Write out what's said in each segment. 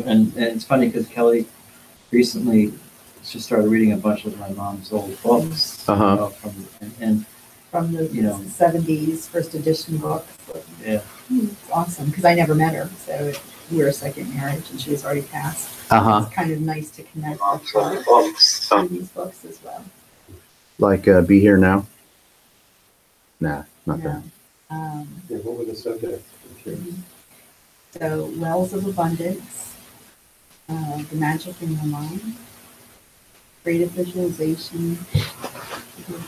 and it's funny because Kelly recently just started reading a bunch of my mom's old books, you know, from the you know, 70s first edition books. yeah. It's awesome because I never met her, so we were a second marriage and she was already passed. It's kind of nice to connect with her through these books as well. Like Be Here Now? Nah, not that. Yeah, what was the subject? So Wells of Abundance, The Magic in Your Mind, Creative Visualization.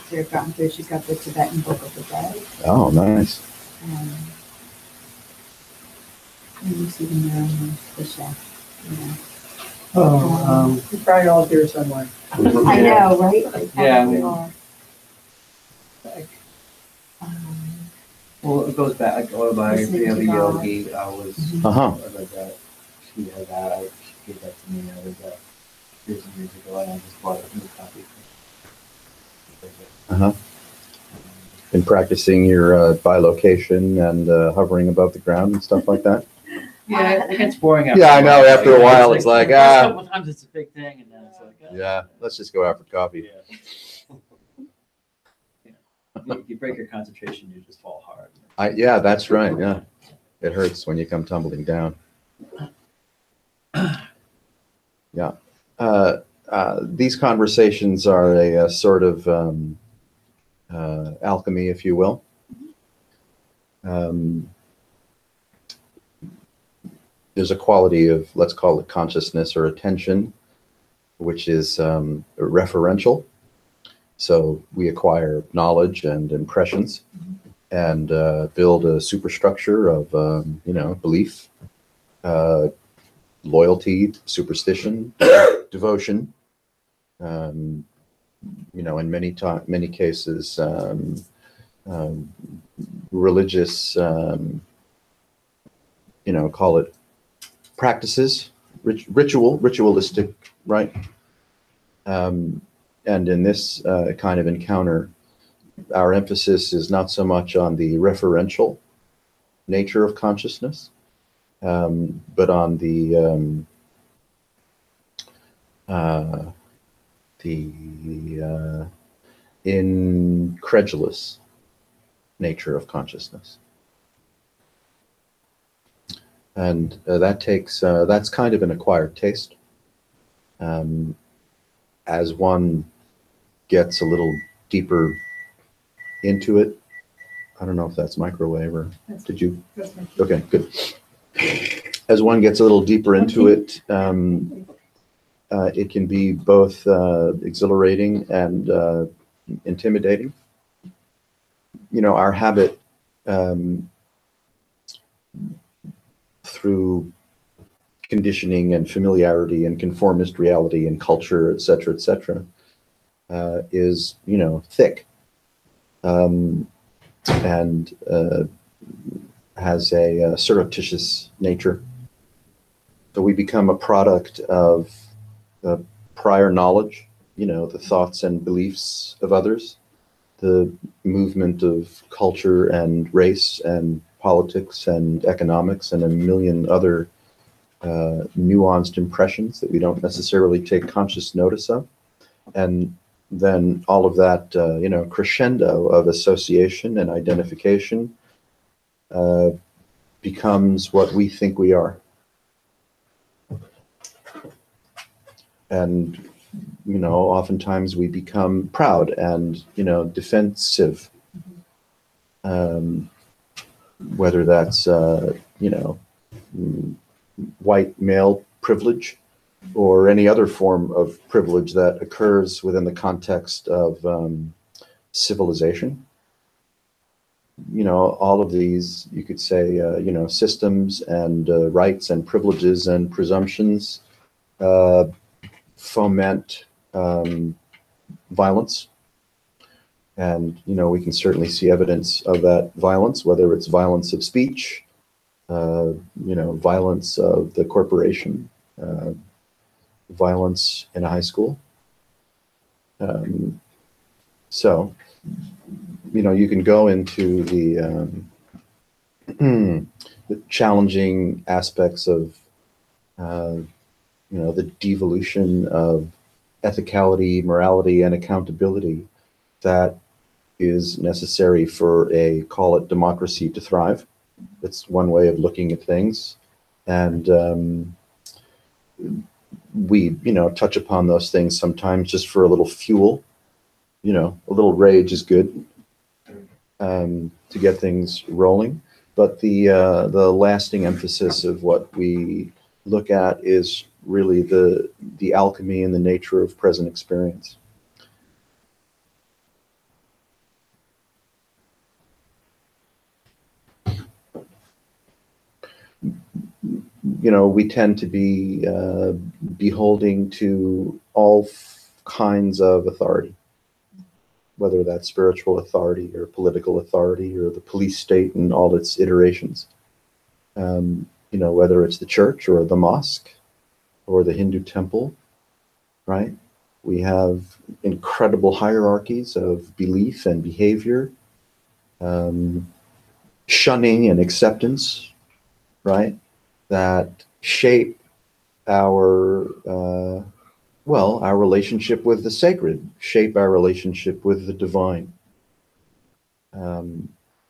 She's got the Tibetan Book of the Dead. Oh, nice. You see them there on the shelf. You're probably all here somewhere. I know, right? Yeah, I mean, well, it goes back, like autobiography of a yogi. I was, I read that. She had that. She gave that to me. I read that years and years ago, and I just bought a new copy. Been practicing your bilocation and hovering above the ground and stuff like that? Yeah, it gets boring after Yeah, I know. After a while, it's like, the first couple times it's a big thing, and then it's like, yeah, let's just go out for coffee. If you break your concentration, you just fall hard. Yeah, that's right. Yeah, it hurts when you come tumbling down. Yeah, these conversations are a sort of alchemy, if you will. There's a quality of, let's call it consciousness or attention, which is referential. So we acquire knowledge and impressions and build a superstructure of, you know, belief, loyalty, superstition, devotion, you know, in many cases, religious, you know, call it practices, ritualistic, right? And in this kind of encounter, our emphasis is not so much on the referential nature of consciousness, but on the incredulous nature of consciousness. And that takes, that's kind of an acquired taste. As one gets a little deeper into it, I don't know if that's microwave or did you? Okay, good. As one gets a little deeper into it, it can be both exhilarating and intimidating. You know, our habit through conditioning and familiarity and conformist reality and culture, et cetera, is, you know, thick and has a surreptitious nature. So we become a product of prior knowledge, you know, the thoughts and beliefs of others, the movement of culture and race and politics and economics and a million other nuanced impressions that we don't necessarily take conscious notice of. And then all of that, you know, crescendo of association and identification becomes what we think we are. And, you know, oftentimes we become proud and, you know, defensive. Whether that's, you know, white male privilege or any other form of privilege that occurs within the context of civilization. You know, all of these, you could say, you know, systems and rights and privileges and presumptions foment violence. And, you know, we can certainly see evidence of that violence, whether it's violence of speech, you know, violence of the corporation, violence in a high school. So, you know, you can go into the challenging aspects of The devolution of ethicality, morality, and accountability that is necessary for call it democracy to thrive. It's one way of looking at things. And we, touch upon those things sometimes just for a little fuel. A little rage is good to get things rolling. But the lasting emphasis of what we look at is really the alchemy and the nature of present experience. We tend to be beholding to all kinds of authority, whether that's spiritual authority or political authority or the police state and all its iterations. Whether it's the church or the mosque or the Hindu temple, right? We have incredible hierarchies of belief and behavior, shunning and acceptance, right? That shape our relationship with the sacred, shape our relationship with the divine.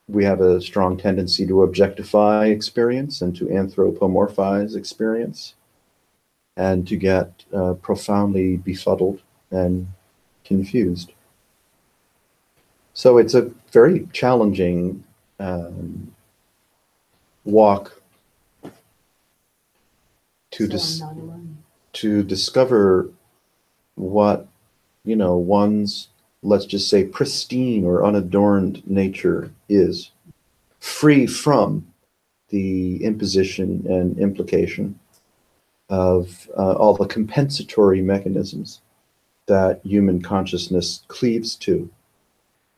We have a strong tendency to objectify experience and to anthropomorphize experience and to get profoundly befuddled and confused. So it's a very challenging walk to discover what, one's, let's just say, pristine or unadorned nature is, free from the imposition and implication of all the compensatory mechanisms that human consciousness cleaves to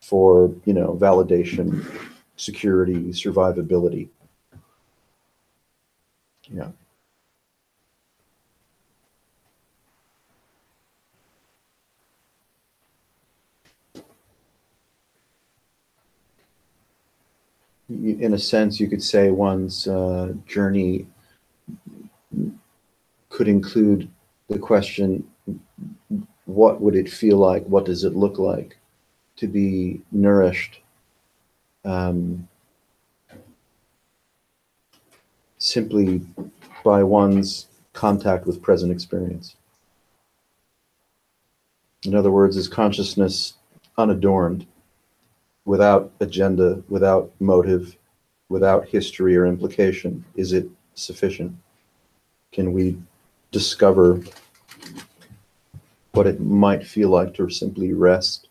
for, validation, security, survivability. Yeah. In a sense, you could say one's journey could include the question, what would it feel like? What does it look like to be nourished simply by one's contact with present experience? In other words, is consciousness unadorned, without agenda, without motive, without history or implication? Is it sufficient? Can we discover what it might feel like to simply rest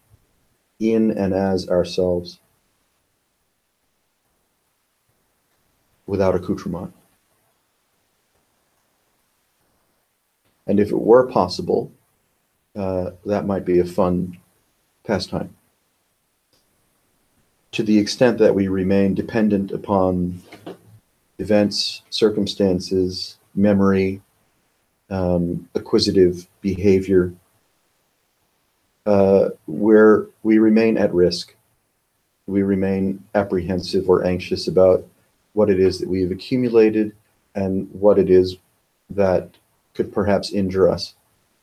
in and as ourselves without accoutrement? And if it were possible, that might be a fun pastime. To the extent that we remain dependent upon events, circumstances, memory, acquisitive behavior, where we remain at risk. We remain apprehensive or anxious about what it is that we have accumulated and what it is that could perhaps injure us,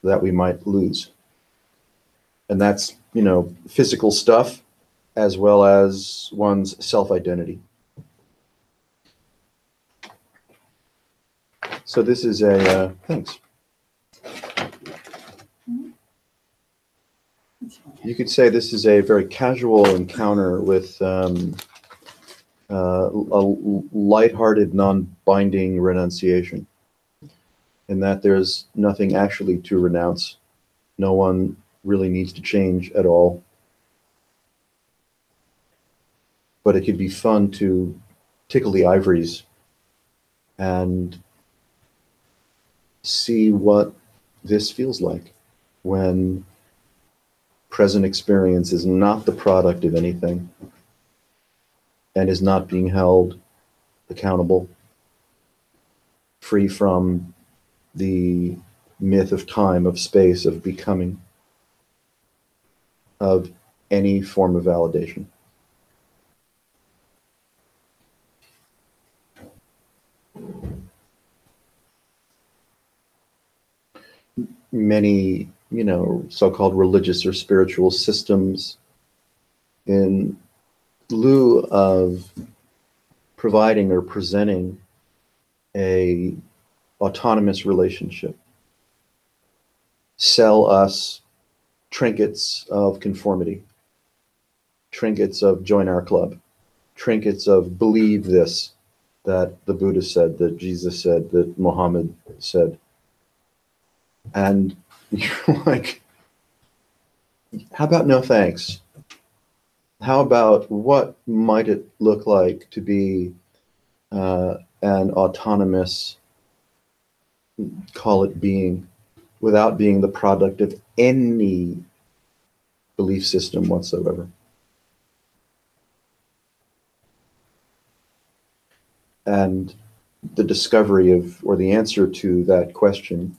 that we might lose. And that's, physical stuff, as well as one's self-identity. So this is thanks. You could say this is a very casual encounter with a lighthearted, non-binding renunciation, in that there's nothing actually to renounce. No one really needs to change at all. But it could be fun to tickle the ivories and see what this feels like when present experience is not the product of anything and is not being held accountable, free from the myth of time, of space, of becoming, of any form of validation. many, so-called religious or spiritual systems, in lieu of providing or presenting a autonomous relationship, sell us trinkets of conformity, trinkets of join our club, trinkets of believe this, that the Buddha said, that Jesus said, that Muhammad said. And you're like, how about no thanks? How about what might it look like to be an autonomous, call it being, without being the product of any belief system whatsoever? And the discovery of, or the answer to that question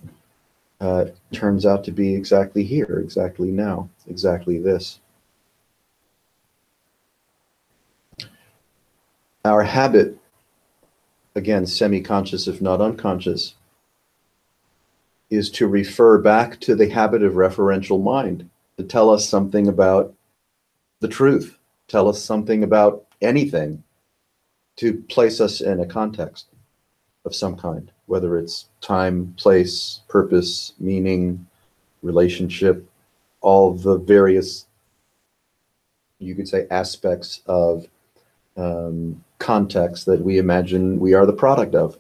turns out to be exactly here, exactly now, exactly this. Our habit, again, semi-conscious if not unconscious, is to refer back to the habit of referential mind, to tell us something about the truth, tell us something about anything, to place us in a context of some kind, whether it's time, place, purpose, meaning, relationship, all the various, you could say, aspects of context that we imagine we are the product of.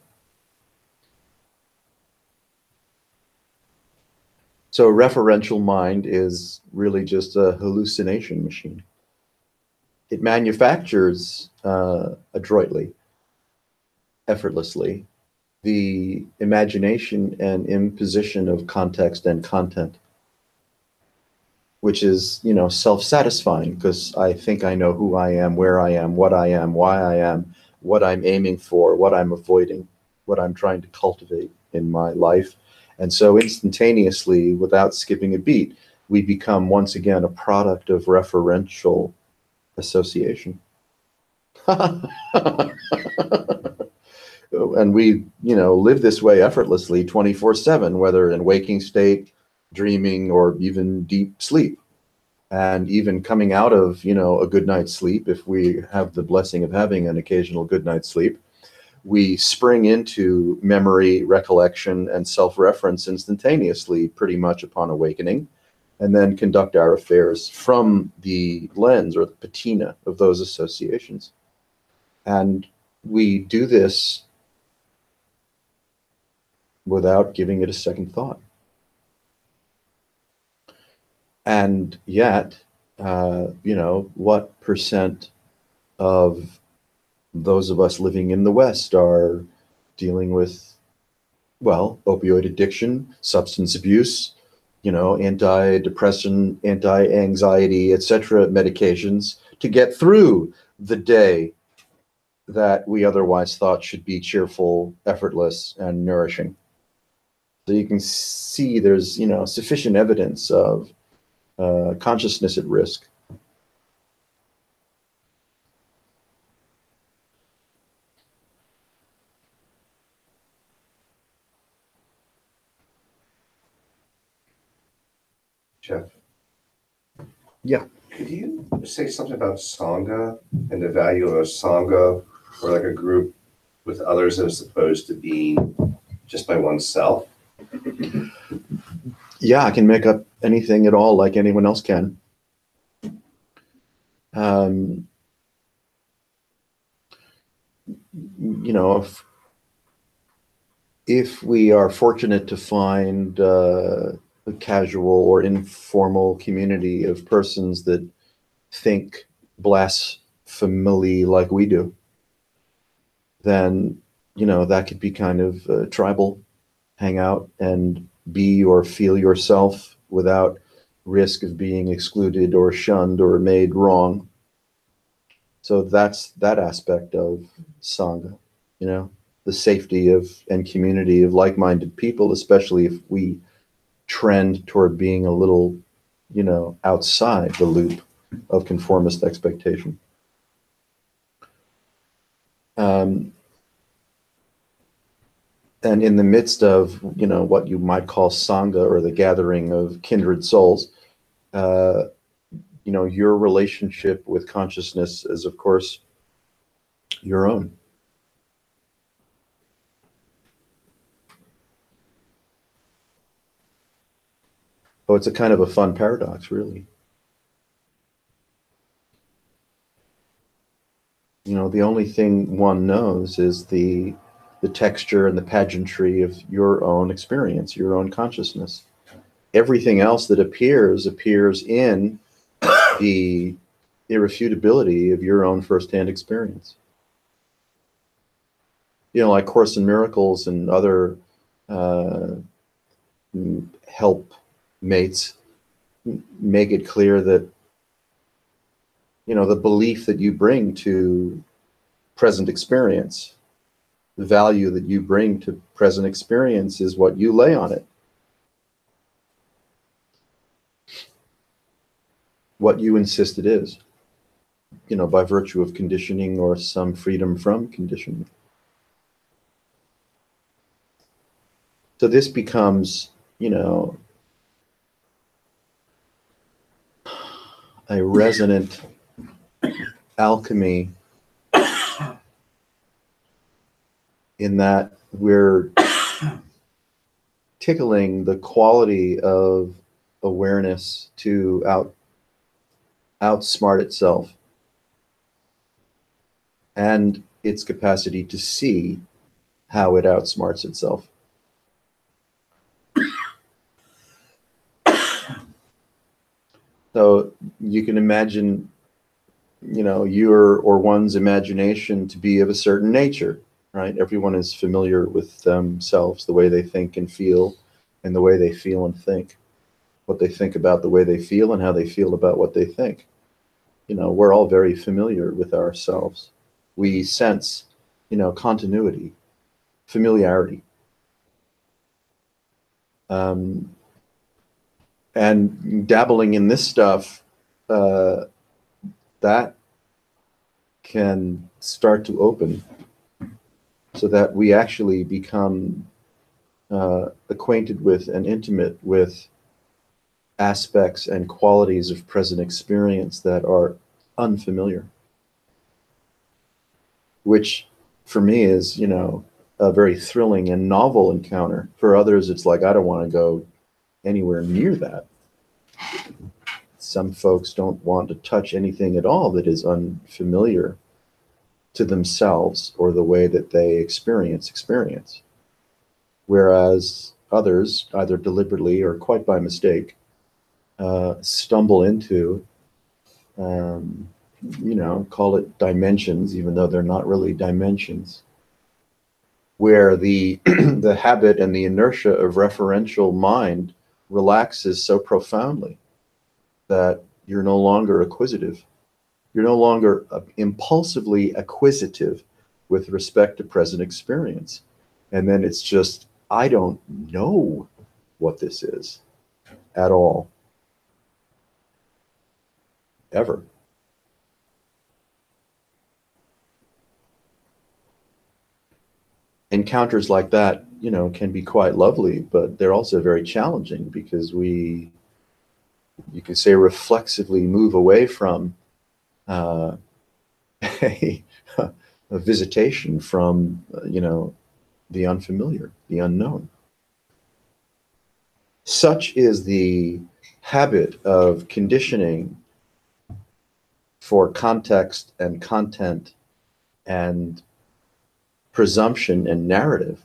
So a referential mind is really just a hallucination machine. It manufactures adroitly, effortlessly, the imagination and imposition of context and content, which is, self-satisfying, because I think I know who I am, where I am, why I am, what I'm aiming for, what I'm avoiding, what I'm trying to cultivate in my life. And so instantaneously, without skipping a beat, we become once again a product of referential association. And we, live this way effortlessly 24/7, whether in waking state, dreaming, or even deep sleep. And even coming out of, a good night's sleep, if we have the blessing of having an occasional good night's sleep, we spring into memory, recollection, and self-reference instantaneously, pretty much upon awakening, and then conduct our affairs from the lens or the patina of those associations. And we do this without giving it a second thought. And yet, what percent of those of us living in the West are dealing with, opioid addiction, substance abuse, antidepressant, anti-anxiety, etc. medications to get through the day that we otherwise thought should be cheerful, effortless, and nourishing. So you can see there's, sufficient evidence of consciousness at risk. Jeff? Yeah. Could you say something about Sangha and the value of a Sangha, or like a group with others, as opposed to being just by oneself? Yeah, I can make up anything at all like anyone else can. If we are fortunate to find a casual or informal community of persons that think blasphemily like we do, then, that could be kind of a tribal hangout and be or feel yourself without risk of being excluded or shunned or made wrong. So that's that aspect of Sangha, the safety of and community of like-minded people, especially if we trend toward being a little, outside the loop of conformist expectation. And in the midst of, you know, what you might call Sangha, or the gathering of kindred souls, you know, your relationship with consciousness is, of course, your own. Oh, it's a kind of a fun paradox, really. You know, the only thing one knows is the texture and the pageantry of your own experience, your own consciousness. Everything else that appears in the irrefutability of your own firsthand experience. You know, like Course in Miracles and other help mates make it clear that, you know, the belief that you bring to present experience, the value that you bring to present experience is what you lay on it. What you insist it is, you know, by virtue of conditioning or some freedom from conditioning. So this becomes, you know, a resonant alchemy in that we're tickling the quality of awareness to outsmart itself and its capacity to see how it outsmarts itself. So you can imagine, you know, your or one's imagination to be of a certain nature, right? Everyone is familiar with themselves, the way they think and feel, and the way they feel and think, what they think about the way they feel and how they feel about what they think. You know, we're all very familiar with ourselves. We sense, you know, continuity, familiarity. And dabbling in this stuff, that can start to open so that we actually become acquainted with and intimate with aspects and qualities of present experience that are unfamiliar, which for me is, you know, a very thrilling and novel encounter. For others, it's like, I don't want to go anywhere near that. Some folks don't want to touch anything at all that is unfamiliar to themselves or the way that they experience. Whereas others, either deliberately or quite by mistake, stumble into, you know, call it dimensions, even though they're not really dimensions, where the the habit and the inertia of referential mind relaxes so profoundly that you're no longer acquisitive. You're no longer impulsively acquisitive with respect to present experience. And then it's just, I don't know what this is at all. Ever. Encounters like that, you know, can be quite lovely, but they're also very challenging because we, you could say, reflexively move away from a visitation from, you know, the unfamiliar, the unknown. Such is the habit of conditioning for context and content and presumption and narrative,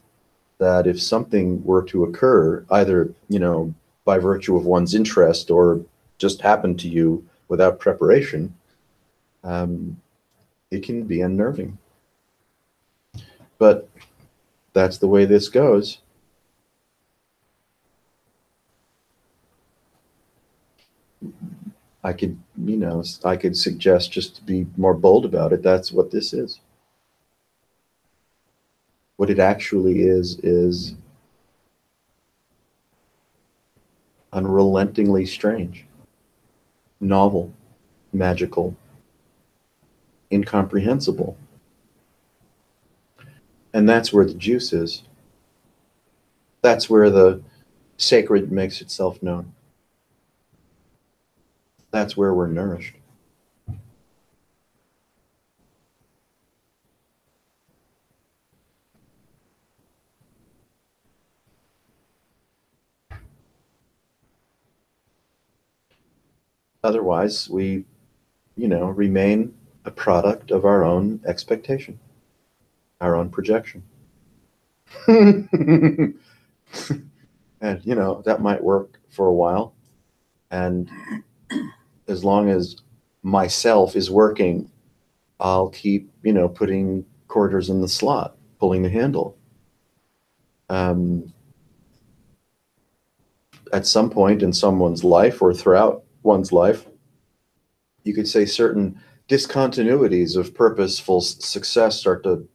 that if something were to occur, either, you know, by virtue of one's interest or just happen to you without preparation, it can be unnerving. But that's the way this goes. I could, you know, I could suggest, just to be more bold about it, that's what this is. What it actually is unrelentingly strange, novel, magical, incomprehensible. And that's where the juice is. That's where the sacred makes itself known. That's where we're nourished. Otherwise, we, remain a product of our own expectation, our own projection. And, that might work for a while. And as long as myself is working, I'll keep, putting quarters in the slot, pulling the handle. At some point in someone's life or throughout one's life, you could say certain discontinuities of purposeful success start to,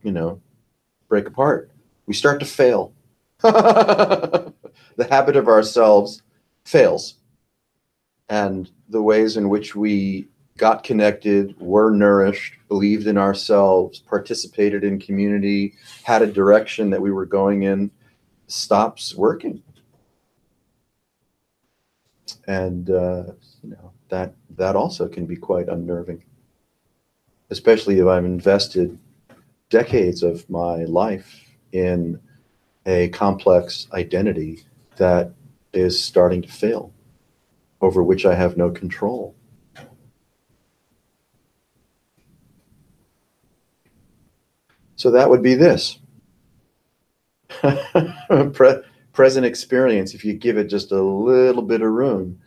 break apart. We start to fail. The habit of ourselves fails. And the ways in which we got connected, were nourished, believed in ourselves, participated in community, had a direction that we were going in, stops working. And, that also can be quite unnerving, especially if I've invested decades of my life in a complex identity that is starting to fail, over which I have no control. So that would be this. Present experience, if you give it just a little bit of room,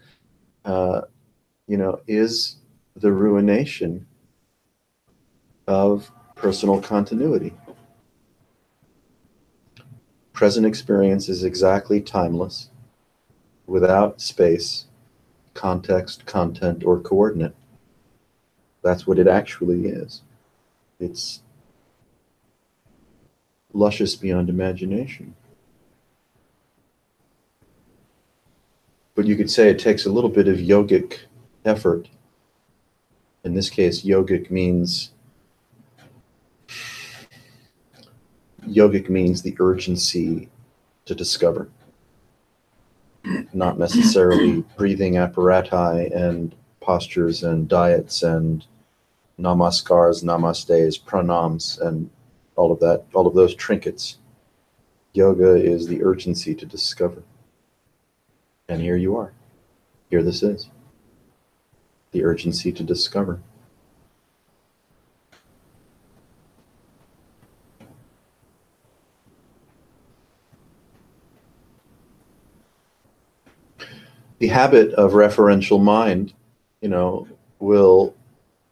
is the ruination of personal continuity. Present experience is exactly timeless, without space, context, content, or coordinate. That's what it actually is. It's luscious beyond imagination. But you could say it takes a little bit of yogic effort. In this case, yogic means the urgency to discover, not necessarily breathing apparati and postures and diets and namaskars, namastes, pranams, and all of that, all of those trinkets. Yoga is the urgency to discover. And here you are. Here this is. The urgency to discover. The habit of referential mind, will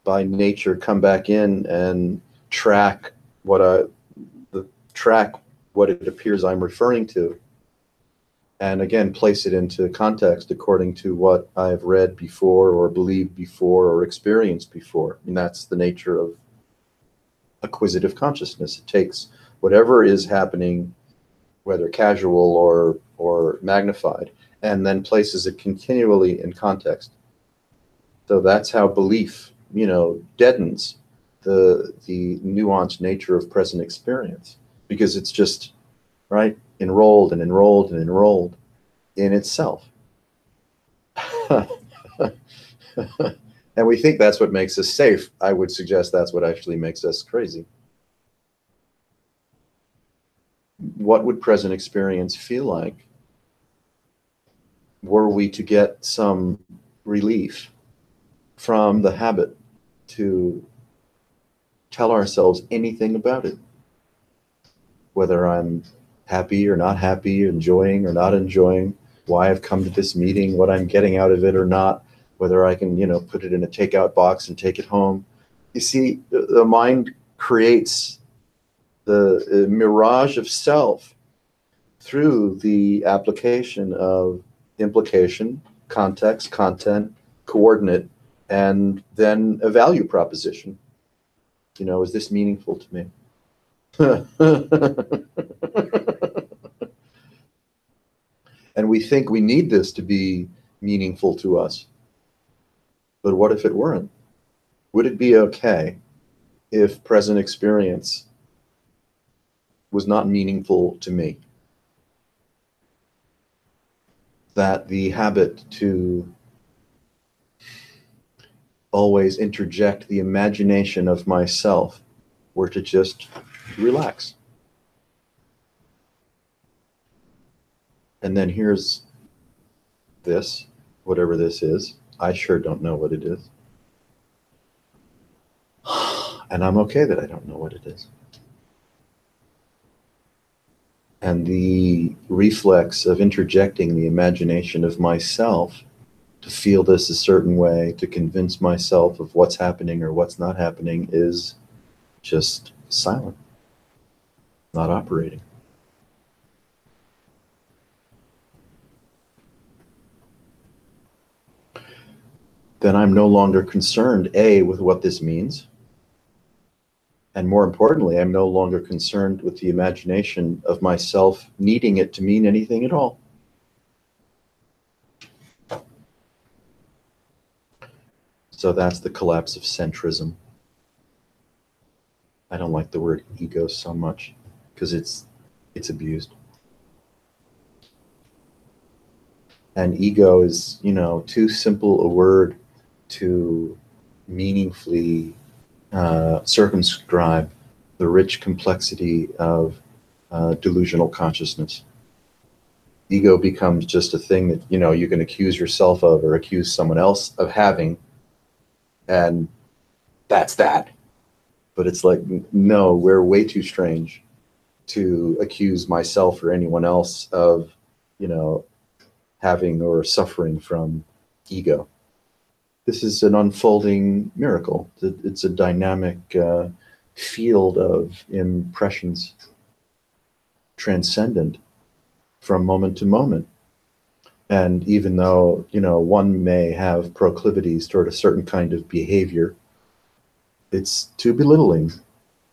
by nature come back in and track what it appears I'm referring to. And again, place it into context according to what I've read before or believed before or experienced before. And that's the nature of acquisitive consciousness. It takes whatever is happening, whether casual or magnified, and then places it continually in context. So that's how belief, deadens the nuanced nature of present experience, because it's just, right, enrolled and enrolled and enrolled in itself. And we think that's what makes us safe. I would suggest that's what actually makes us crazy. What would present experience feel like were we to get some relief from the habit to tell ourselves anything about it? Whether I'm happy or not happy, enjoying or not enjoying, why I've come to this meeting, what I'm getting out of it or not, whether I can, put it in a takeout box and take it home. You see, the mind creates the mirage of self through the application of implication, context, content, coordinate, and then a value proposition. Is this meaningful to me? And we think we need this to be meaningful to us. But what if it weren't? Would it be okay if present experience was not meaningful to me? that the habit to always interject the imagination of myself were to just relax. And then here's this, whatever this is. I sure don't know what it is. And I'm okay that I don't know what it is. And the reflex of interjecting the imagination of myself to feel this a certain way, to convince myself of what's happening or what's not happening, is just silent, not operating. Then I'm no longer concerned, A, with what this means. And more importantly, I'm no longer concerned with the imagination of myself needing it to mean anything at all. So that's the collapse of centrism. I don't like the word ego so much because it's abused. And ego is, too simple a word to meaningfully circumscribe the rich complexity of delusional consciousness. Ego becomes just a thing that, you can accuse yourself of or accuse someone else of having, and that's that. But it's like, no, we're way too strange to accuse myself or anyone else of, having or suffering from ego. This is an unfolding miracle. It's a dynamic field of impressions, transcendent from moment to moment. And even though, one may have proclivities toward a certain kind of behavior, it's too belittling,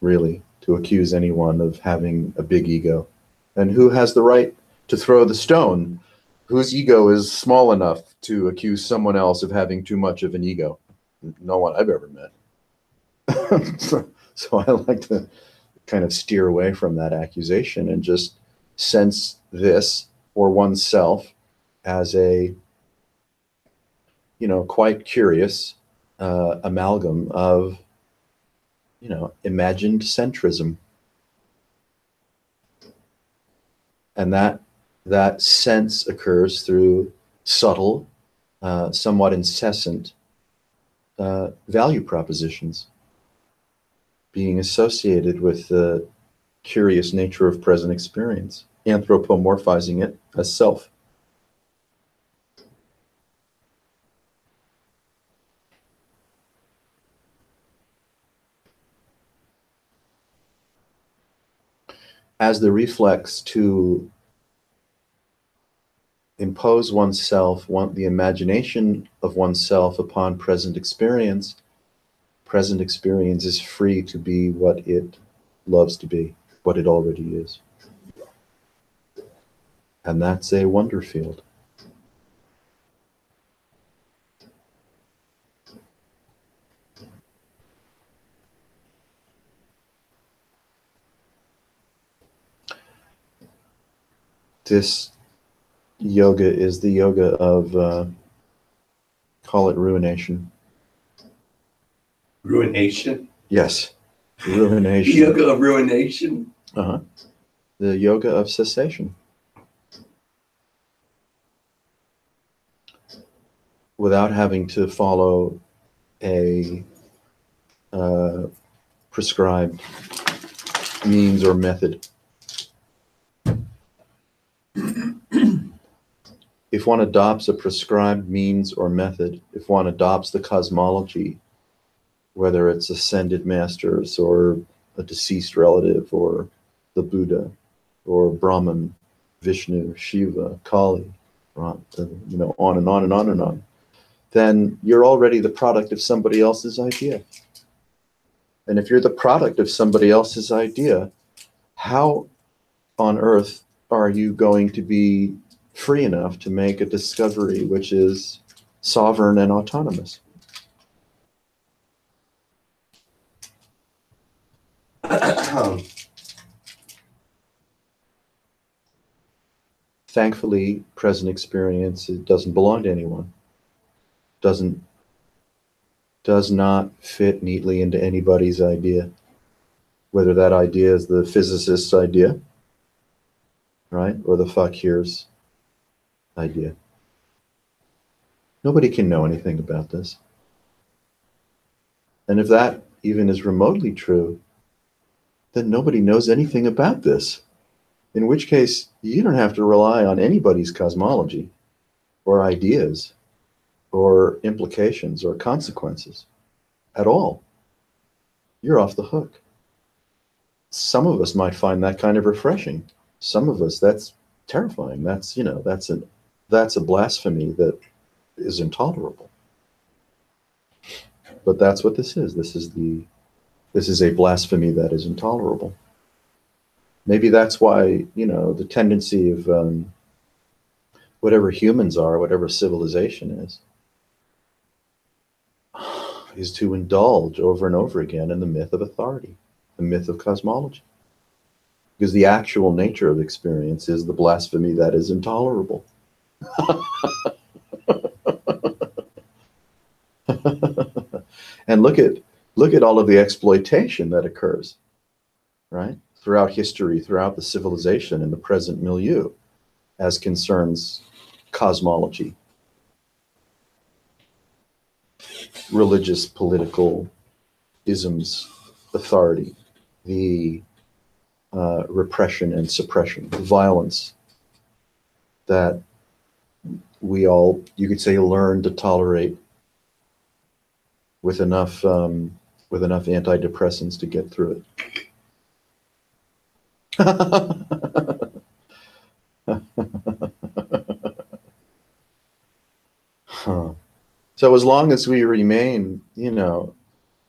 really, to accuse anyone of having a big ego. And who has the right to throw the stone? Whose ego is small enough to accuse someone else of having too much of an ego? No one I've ever met. So I like to kind of steer away from that accusation and just sense this for oneself as a, quite curious amalgam of, imagined centrism. And that sense occurs through subtle, somewhat incessant value propositions being associated with the curious nature of present experience, anthropomorphizing it as self. As the reflex to impose oneself, the imagination of oneself upon present experience is free to be what it loves to be, what it already is. And that's a wonder field. This yoga is the yoga of, call it ruination. Ruination? Yes, ruination. The yoga of ruination? Uh-huh. The yoga of cessation. Without having to follow a prescribed means or method. If one adopts a prescribed means or method, if one adopts the cosmology, whether it's ascended masters or a deceased relative or the Buddha or Brahman, Vishnu, Shiva, Kali, on and on and on and on, then you're already the product of somebody else's idea. And if you're the product of somebody else's idea, how on earth are you going to be free enough to make a discovery which is sovereign and autonomous? Thankfully, present experience, it doesn't belong to anyone. Does not fit neatly into anybody's idea, whether that idea is the physicist's idea, right, or the fakir's idea. Nobody can know anything about this. And if that even is remotely true, then nobody knows anything about this. In which case, you don't have to rely on anybody's cosmology or ideas or implications or consequences at all. You're off the hook. Some of us might find that kind of refreshing. Some of us, that's terrifying. That's, that's a blasphemy that is intolerable. But that's what this is. This is a blasphemy that is intolerable. Maybe that's why, the tendency of whatever humans are, whatever civilization is to indulge over and over again in the myth of authority, the myth of cosmology. Because the actual nature of experience is the blasphemy that is intolerable. And look at all of the exploitation that occurs, right? Throughout history, throughout the civilization in the present milieu, as concerns cosmology, religious, political isms, authority, the repression and suppression, the violence that we all, you could say, learn to tolerate with enough antidepressants to get through it. Huh. So as long as we remain,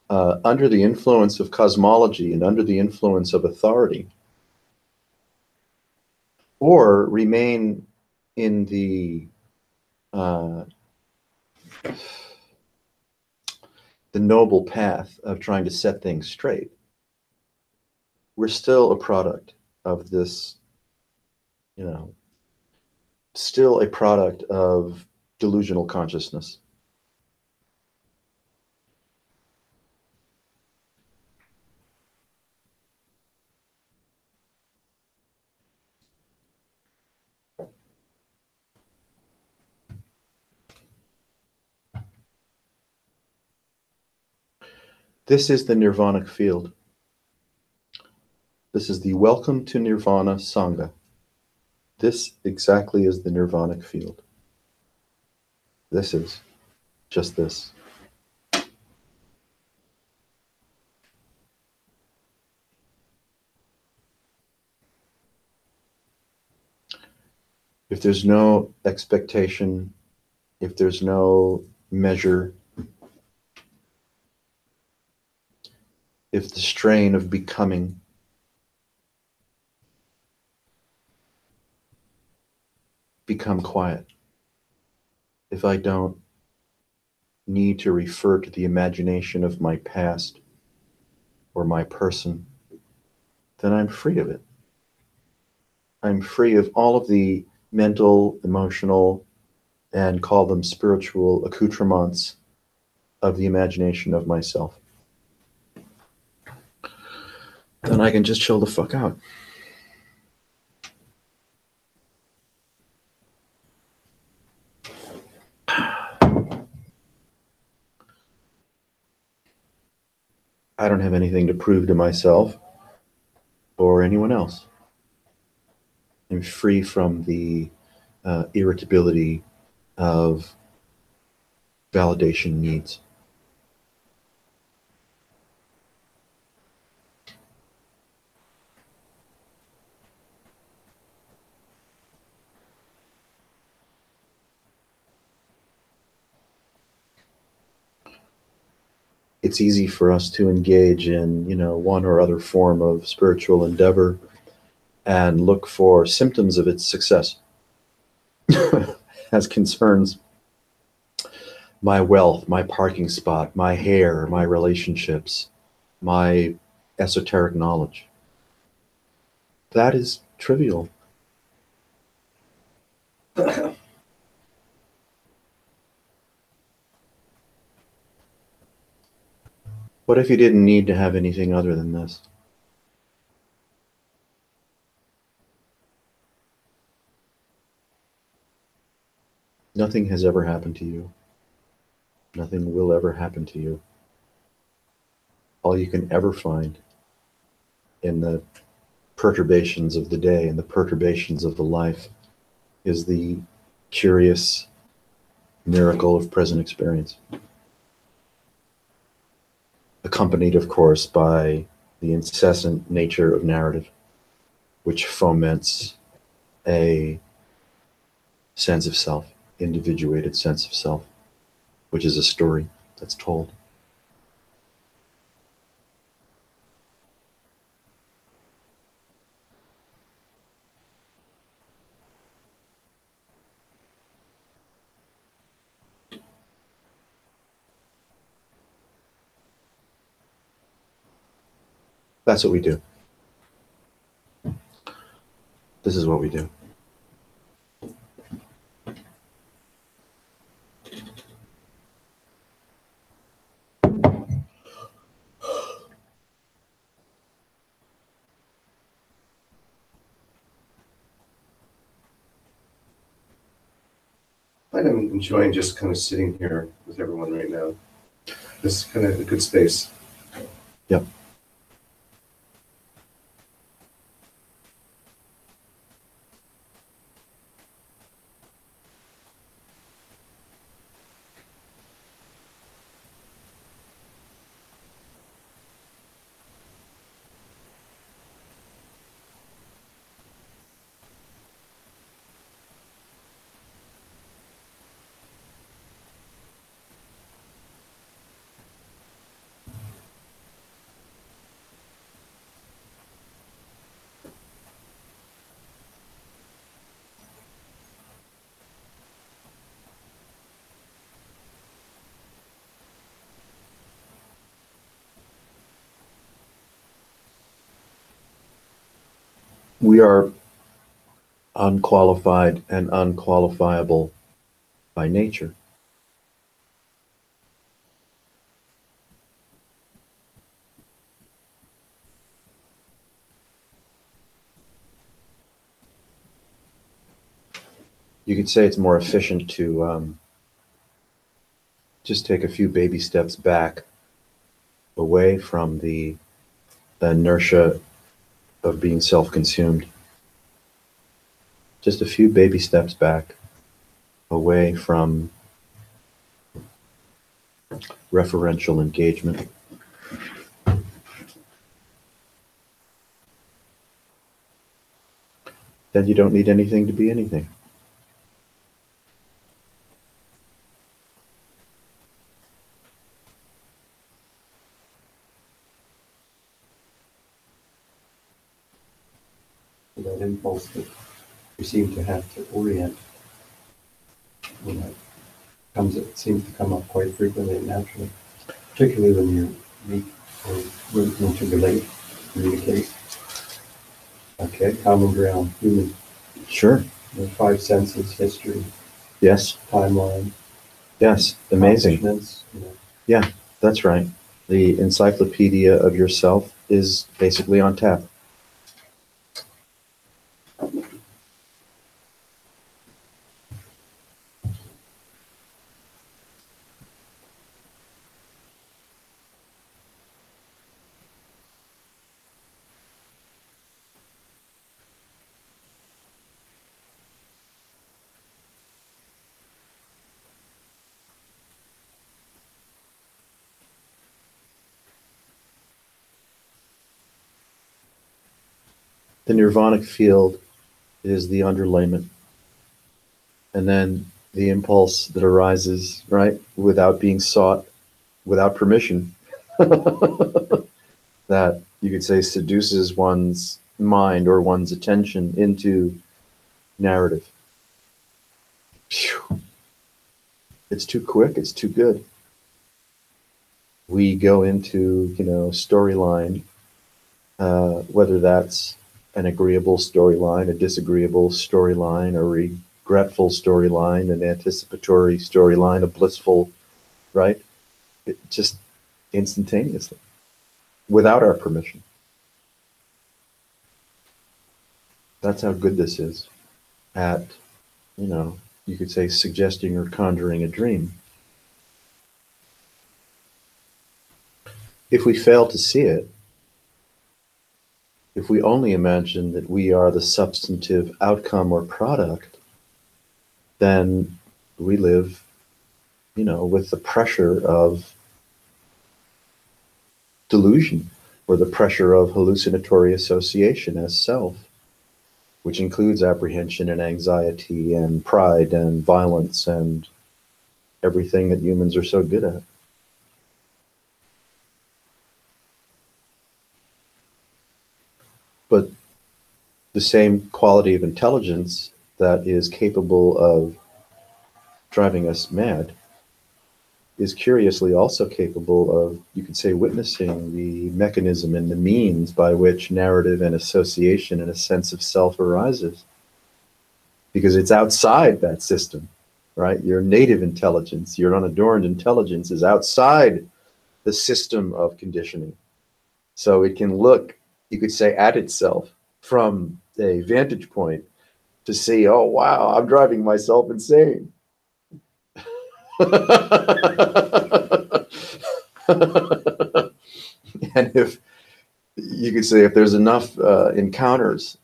under the influence of cosmology and under the influence of authority, or remain in the noble path of trying to set things straight, we're still a product of this, still a product of delusional consciousness. This is the nirvanic field. This is the Welcome to Nirvana Sangha. This exactly is the nirvanic field. This is just this. If there's no expectation, if there's no measure, if the strain of becoming become quiet, if I don't need to refer to the imagination of my past or my person, then I'm free of it. I'm free of all of the mental, emotional, and call them spiritual accoutrements of the imagination of myself. Then I can just chill the fuck out. I don't have anything to prove to myself or anyone else. I'm free from the irritability of validation needs. It's easy for us to engage in, one or other form of spiritual endeavor and look for symptoms of its success as concerns my wealth, my parking spot, my hair, my relationships, my esoteric knowledge. That is trivial. What if you didn't need to have anything other than this? Nothing has ever happened to you. Nothing will ever happen to you. All you can ever find in the perturbations of the day and the perturbations of the life is the curious miracle of present experience. Accompanied, of course, by the incessant nature of narrative, which foments a sense of self, individuated sense of self, which is a story that's told. That's what we do. This is what we do. I'm enjoying just kind of sitting here with everyone right now. This is kind of a good space. Yep. We are unqualified and unqualifiable by nature. You could say it's more efficient to just take a few baby steps back away from the inertia of being self-consumed. Just a few baby steps back away from referential engagement. Then you don't need anything to be anything. That impulse that you seem to have to orient, when that comes, it seems to come up quite frequently and naturally, particularly when you meet or when to relate, communicate. Okay, common ground, human. Sure. The five senses, history, Yes. timeline. Yes. Amazing. Accomplishments, you know. Yeah, that's right. The encyclopedia of yourself is basically on tap. The nirvanic field is the underlayment. And then the impulse that arises, right, without being sought, without permission, that you could say seduces one's mind or one's attention into narrative. Phew. It's too quick, it's too good. We go into, storyline, whether that's an agreeable storyline, a disagreeable storyline, a regretful storyline, an anticipatory storyline, a blissful, right? It just instantaneously without our permission. That's how good this is at, you know, you could say suggesting or conjuring a dream. If we fail to see it, if we only imagine that we are the substantive outcome or product, then we live, you know, with the pressure of delusion or the pressure of hallucinatory association as self, which includes apprehension and anxiety and pride and violence and everything that humans are so good at. But the same quality of intelligence that is capable of driving us mad is curiously also capable of, you could say, witnessing the mechanism and the means by which narrative and association and a sense of self arises. Because it's outside that system, right? Your native intelligence, your unadorned intelligence is outside the system of conditioning. So it can look, you could say, at itself from a vantage point to see, oh, wow, I'm driving myself insane. And if you could say, if there's enough encounters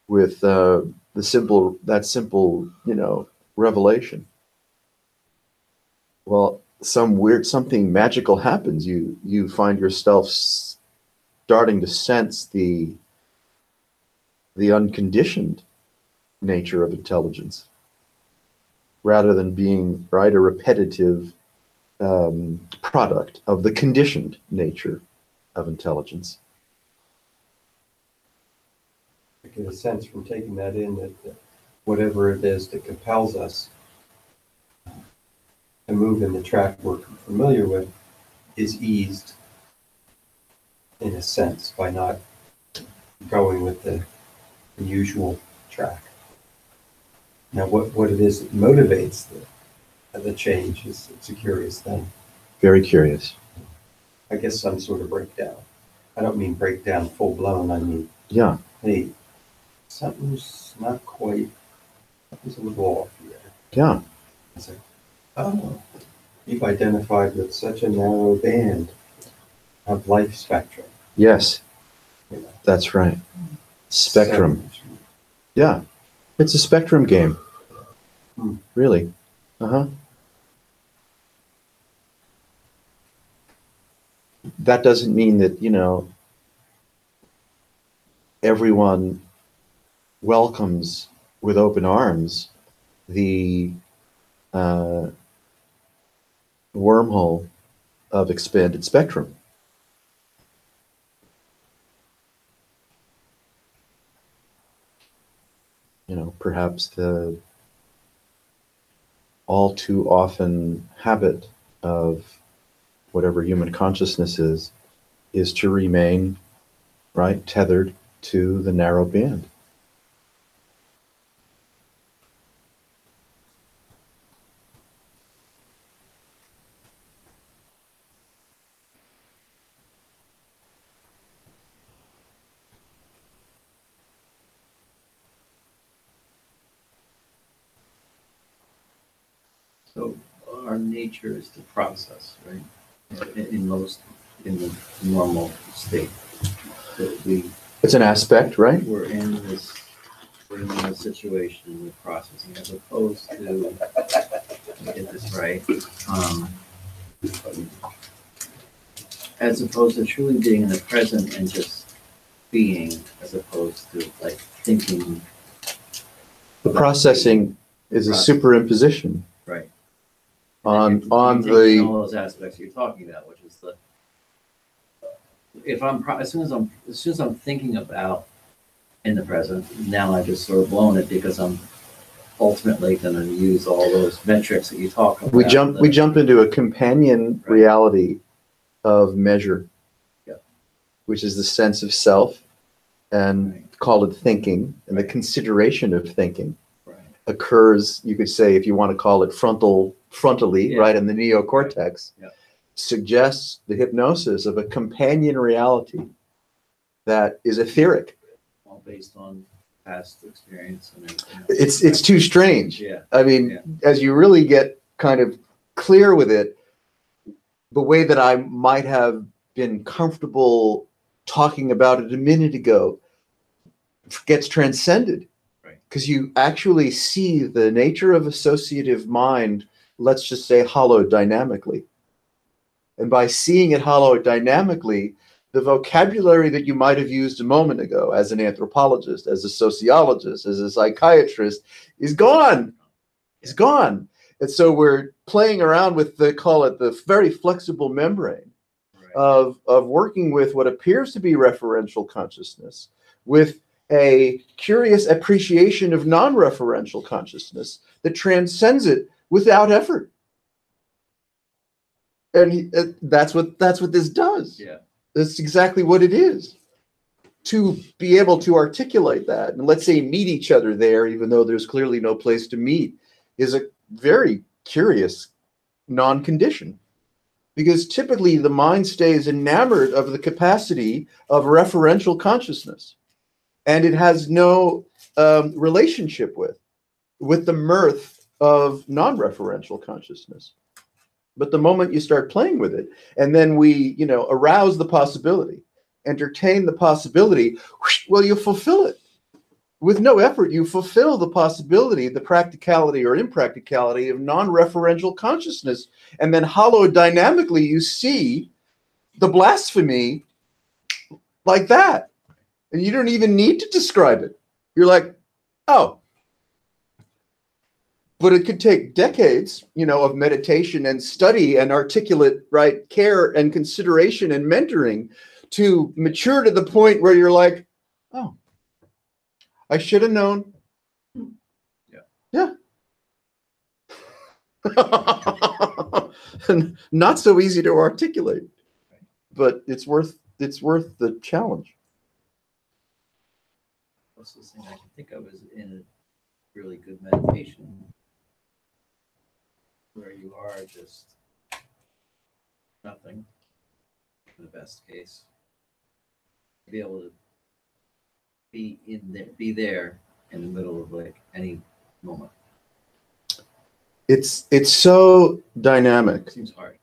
with that simple, you know, revelation, well, something magical happens. You find yourself starting to sense the unconditioned nature of intelligence, rather than being, right, a repetitive product of the conditioned nature of intelligence. I get a sense from taking that in that whatever it is that compels us to move in the track we're familiar with is eased in a sense by not going with the usual track. Now, what it is that motivates the change is, it's a curious thing. Very curious. I guess some sort of breakdown. I don't mean breakdown full blown. I mean, Yeah. hey, something's not quite, something's a little off here. Yeah. I say, oh, you've identified with such a narrow band of life spectrum. Yes, You know, that's right. Spectrum. So- Yeah. It's a spectrum game. Hmm. Really. Uh-huh. That doesn't mean that, you know, everyone welcomes with open arms the wormhole of expanded spectrum. You know, perhaps the all too often habit of whatever human consciousness is to remain, right, tethered to the narrow band. So our nature is to process, right? In the normal state. That It's an aspect, right? we're in this situation with processing as opposed to, let me get this right, as opposed to truly being in the present and just being, as opposed to like thinking, The processing is a superimposition right? on And you're taking the, all those aspects you're talking about, which is the, if I'm as soon as I'm thinking about in the present, now I just sort of blown it because I'm ultimately going to use all those metrics that you talk about. we jump into a companion Right. reality of measure, Yeah. which is the sense of self, and Right. call it thinking, and the consideration of thinking Right. occurs, you could say, if you want to call it frontally, Yeah. right, in the neocortex. Yeah. suggests the hypnosis of a companion reality that is etheric. All based on past experience and everything else. It's too strange. Yeah. I mean, Yeah. as you really get kind of clear with it, the way that I might have been comfortable talking about it a minute ago gets transcended. Right. Because you actually see the nature of associative mind, let's just say holodynamically. And by seeing it holodynamically, the vocabulary that you might have used a moment ago as an anthropologist, as a sociologist, as a psychiatrist is gone. It's gone. And so we're playing around with call it the very flexible membrane Right. of working with what appears to be referential consciousness with a curious appreciation of non-referential consciousness that transcends it without effort. And that's what this does. Yeah. That's exactly what it is. To be able to articulate that, and let's say meet each other there, even though there's clearly no place to meet, is a very curious non-condition. Because typically the mind stays enamored of the capacity of referential consciousness. And it has no relationship with the mirth of non-referential consciousness. But the moment you start playing with it, and then we, arouse the possibility, entertain the possibility, well, you fulfill it. With no effort, you fulfill the possibility, the practicality or impracticality of non-referential consciousness. And then holodynamically, you see the blasphemy like that. And you don't even need to describe it. You're like, oh. But it could take decades, of meditation and study and articulate, right, care and consideration and mentoring to mature to the point where you're like, oh, I should have known. Yeah. And not so easy to articulate, but it's worth the challenge. Closest thing I can think of is in a really good meditation where you are just nothing, in the best case. Be able to be there in the middle of like any moment. It's so dynamic. Seems hard.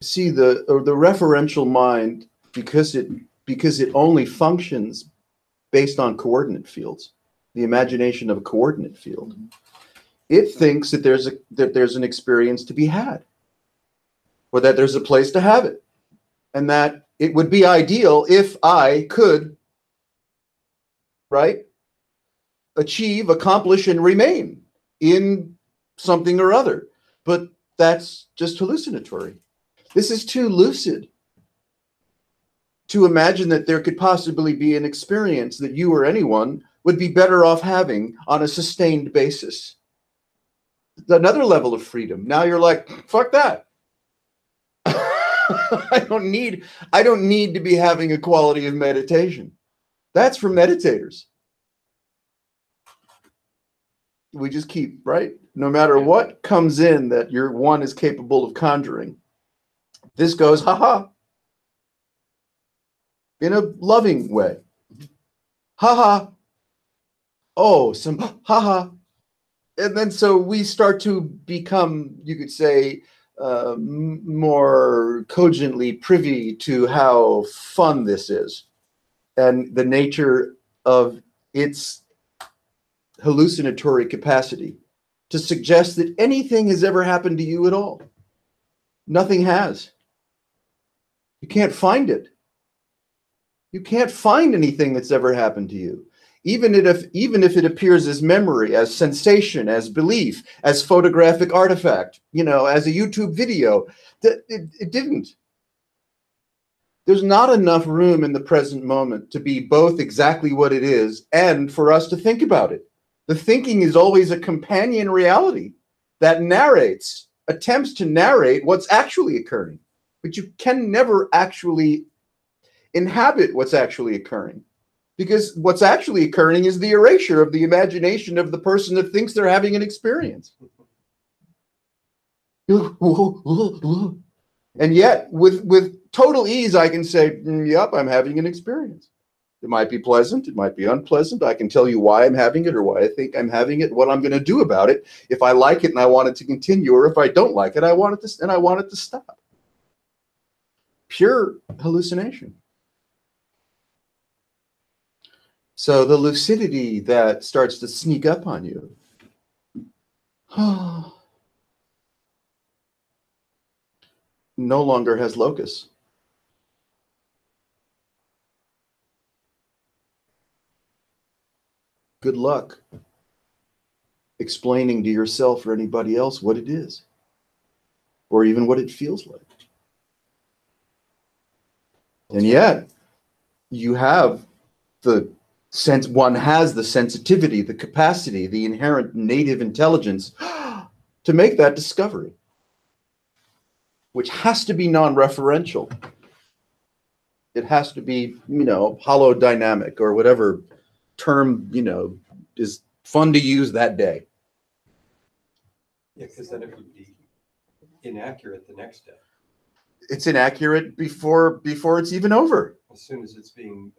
See, the referential mind, because it only functions based on coordinate fields, the imagination of a coordinate field. It thinks that there's an experience to be had, or that there's a place to have it, and that it would be ideal if I could, right, achieve, accomplish, and remain in something or other. But that's just hallucinatory. This is too lucid to imagine that there could possibly be an experience that you or anyone would be better off having on a sustained basis. Another level of freedom. Now you're like, fuck that. I don't need to be having a quality of meditation. That's for meditators. We just keep, right? No matter what comes in that your one is capable of conjuring, this goes, haha, in a loving way. Haha. Oh, some haha. And then so we start to become, you could say, more cogently privy to how fun this is and the nature of its hallucinatory capacity to suggest that anything has ever happened to you at all. Nothing has. You can't find it. You can't find anything that's ever happened to you. Even if it appears as memory, as sensation, as belief, as photographic artifact, as a YouTube video, it didn't. There's not enough room in the present moment to be both exactly what it is and for us to think about it. The thinking is always a companion reality that narrates, attempts to narrate what's actually occurring, but you can never actually inhabit what's actually occurring. Because what's actually occurring is the erasure of the imagination of the person that thinks they're having an experience. And yet, with total ease, I can say, yep, I'm having an experience. It might be pleasant, it might be unpleasant. I can tell you why I'm having it or why I think I'm having it, what I'm going to do about it. If I like it and I want it to continue, or if I don't like it, I want it to stop. Pure hallucination. So the lucidity that starts to sneak up on you. No longer has locus. Good luck explaining to yourself or anybody else what it is, or even what it feels like. And yet, you have the sense, one has the sensitivity, the capacity, the inherent native intelligence to make that discovery, which has to be non-referential. It has to be, holodynamic or whatever term, is fun to use that day. Yeah, because then it would be inaccurate the next day. It's inaccurate before it's even over. As soon as it's being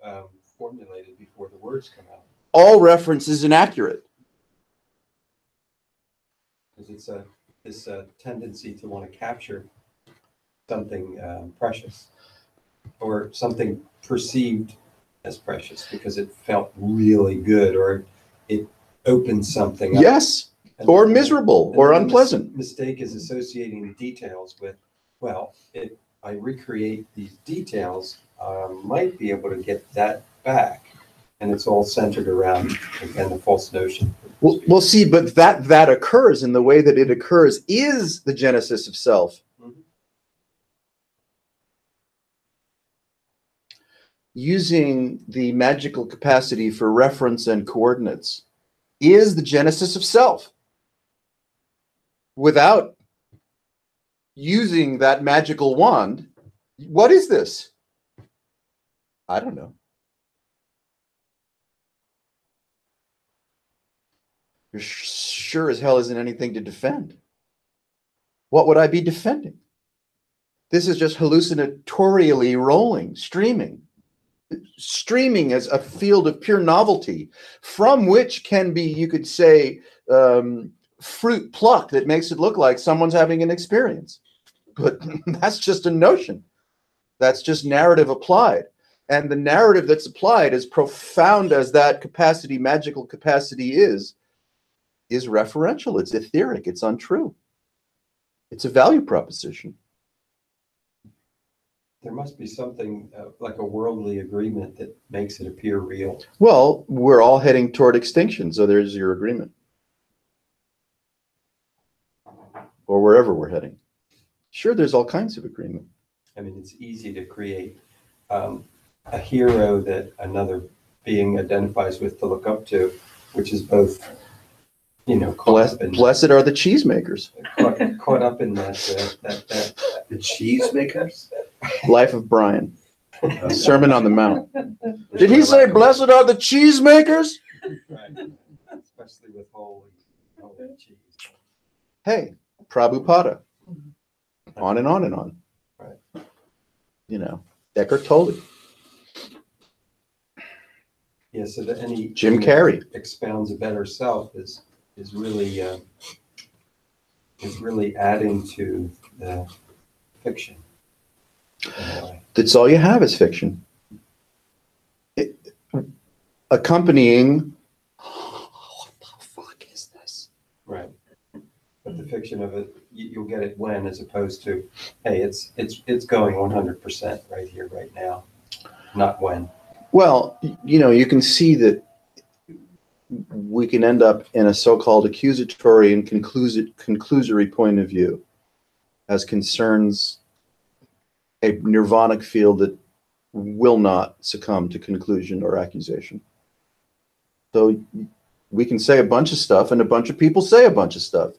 formulated, before the words come out. All reference is inaccurate. Because it's this tendency to want to capture something precious, or something perceived as precious because it felt really good, or it opened something up. Yes, And or miserable, and or then the unpleasant. Mistake is associating the details with, well, if I recreate these details, might be able to get that back. And it's all centered around, again, the false notion. Well, see, but that occurs, and the way that it occurs is the genesis of self. Mhm. Using the magical capacity for reference and coordinates is the genesis of self. Without using that magical wand, what is this? I don't know. There sure as hell isn't anything to defend. What would I be defending? This is just hallucinatorially rolling, streaming as a field of pure novelty, from which can be, you could say, fruit plucked that makes it look like someone's having an experience. But that's just a notion. That's just narrative applied. And the narrative that's applied, as profound as that capacity, magical capacity is referential. It's etheric. It's untrue. It's a value proposition. There must be something like a worldly agreement that makes it appear real. Well, we're all heading toward extinction, so there's your agreement. Or wherever we're heading. Sure, there's all kinds of agreement. I mean, it's easy to create a hero that another being identifies with to look up to, which is both, Blessed are the cheesemakers. caught up in that The cheesemakers? Life of Brian. Sermon on the Mount. Did he say, blessed are the cheesemakers? right, especially with holy cheese. Hey, Prabhupada. On and on and on. Right. Eckhart Tolle. Yeah, so that any Jim Carrey. expounds a better self is really adding to the fiction. That's all you have is fiction. Accompanying, what the fuck is this? Right. But the fiction of it, you'll get it when, as opposed to, hey, it's going 100% right here, right now, not when. Well, you can see that we can end up in a so-called accusatory and conclusory point of view as concerns a nirvanic field that will not succumb to conclusion or accusation. So we can say a bunch of stuff, and a bunch of people say a bunch of stuff.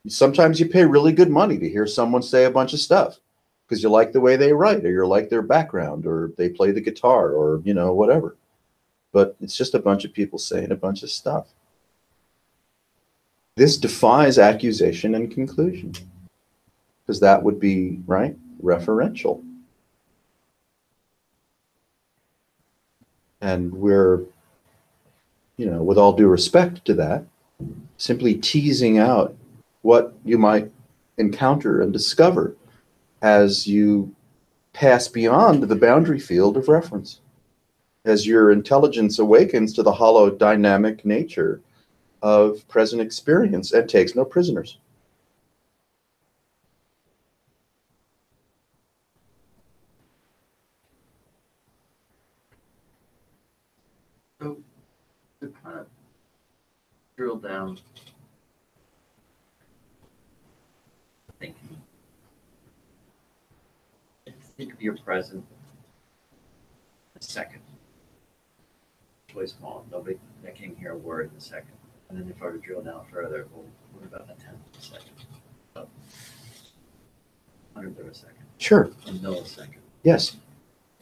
Sometimes you pay really good money to hear someone say a bunch of stuff because you like the way they write, or you like their background, or they play the guitar, or whatever. But it's just a bunch of people saying a bunch of stuff. This defies accusation and conclusion, because that would be right. referential. And we're, with all due respect to that, simply teasing out what you might encounter and discover as you pass beyond the boundary field of reference, as your intelligence awakens to the hollow dynamic nature of present experience and takes no prisoners. So to kind of drill down thinking, think of your present a second. Really small. Nobody that can hear a word in a second. And then if I were to drill down further, well, what about a tenth of a second? A hundredth of a second. Sure. A millisecond. Yes.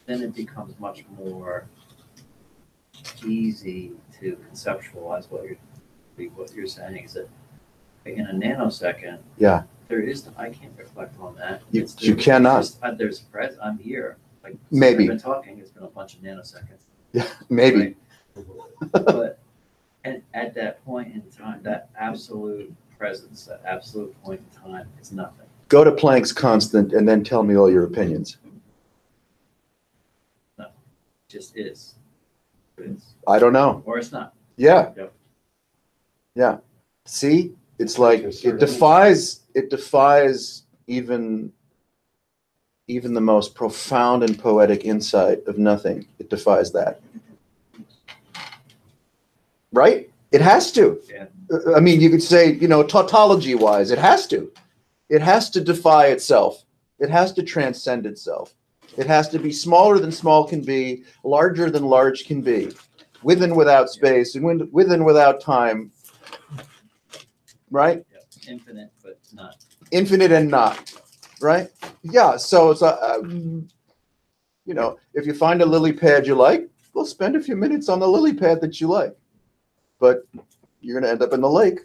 Then it becomes much more easy to conceptualize what you're saying is that in a nanosecond, Yeah. there is, I can't reflect on that. You cannot. There's I'm here. Like, since Maybe. I've been talking, it's been a bunch of nanoseconds. Yeah. Maybe. Right? But and at that point in time, that absolute presence, that absolute point in time is nothing. Go to Planck's constant and then tell me all your opinions. No, it just is. It is. I don't know. Or it's not. Yeah. Yep. Yeah. See, it's like Yes, it defies even the most profound and poetic insight of nothing. It defies that. Right? It has to. Yeah. I mean, you could say, tautology wise, it has to. It has to defy itself. It has to transcend itself. It has to be smaller than small can be, larger than large can be, with and without space, and with and without time. Right? Yeah. Infinite, but not. Infinite and not. Right? Yeah. So it's if you find a lily pad you like, well, spend a few minutes on the lily pad that you like. But you're going to end up in the lake.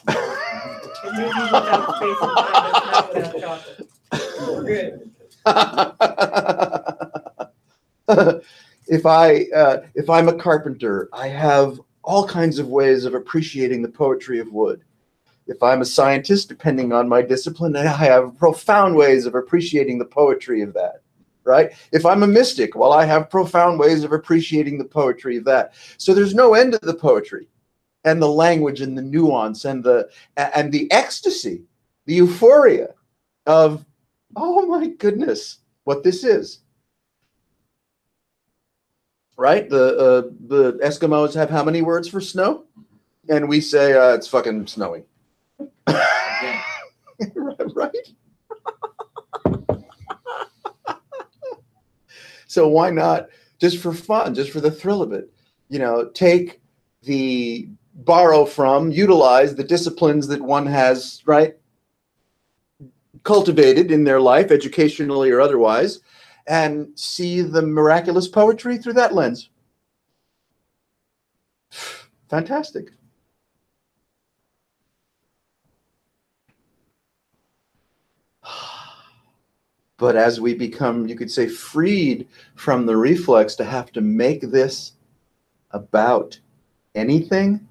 And maybe without space and time, but not without chocolate. We're good. If I'm a carpenter, I have all kinds of ways of appreciating the poetry of wood. If I'm a scientist, depending on my discipline, I have profound ways of appreciating the poetry of that. Right? If I'm a mystic, well, I have profound ways of appreciating the poetry of that. So there's no end to the poetry and the language and the nuance and the ecstasy, the euphoria of, oh my goodness, what this is. Right? The Eskimos have how many words for snow? And we say it's fucking snowing. Again, Right? So why not, just for fun, just for the thrill of it, borrow from, utilize the disciplines that one has, right, cultivated in their life, educationally or otherwise, and see the miraculous poetry through that lens. Fantastic. But as we become, you could say, freed from the reflex to have to make this about anything,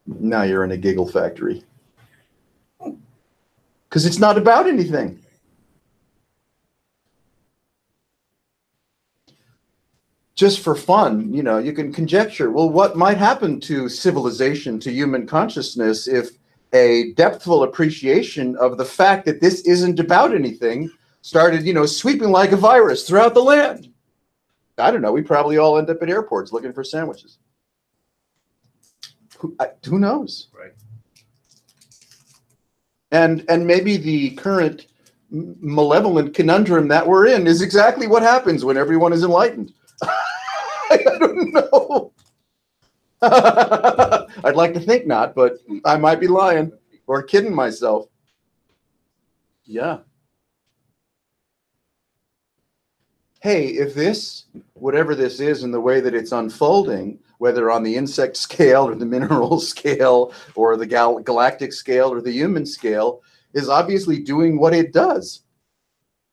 now you're in a giggle factory. Because it's not about anything. Just for fun, you can conjecture, well, what might happen to civilization, to human consciousness, if a depthful appreciation of the fact that this isn't about anything started, sweeping like a virus throughout the land? I don't know. We probably all end up at airports looking for sandwiches. Who knows? right. And maybe the current malevolent conundrum that we're in is exactly what happens when everyone is enlightened. I don't know. I'd like to think not, but I might be lying or kidding myself. Yeah. Hey, if this, whatever this is, in the way that it's unfolding, whether on the insect scale or the mineral scale or the galactic scale or the human scale, is obviously doing what it does.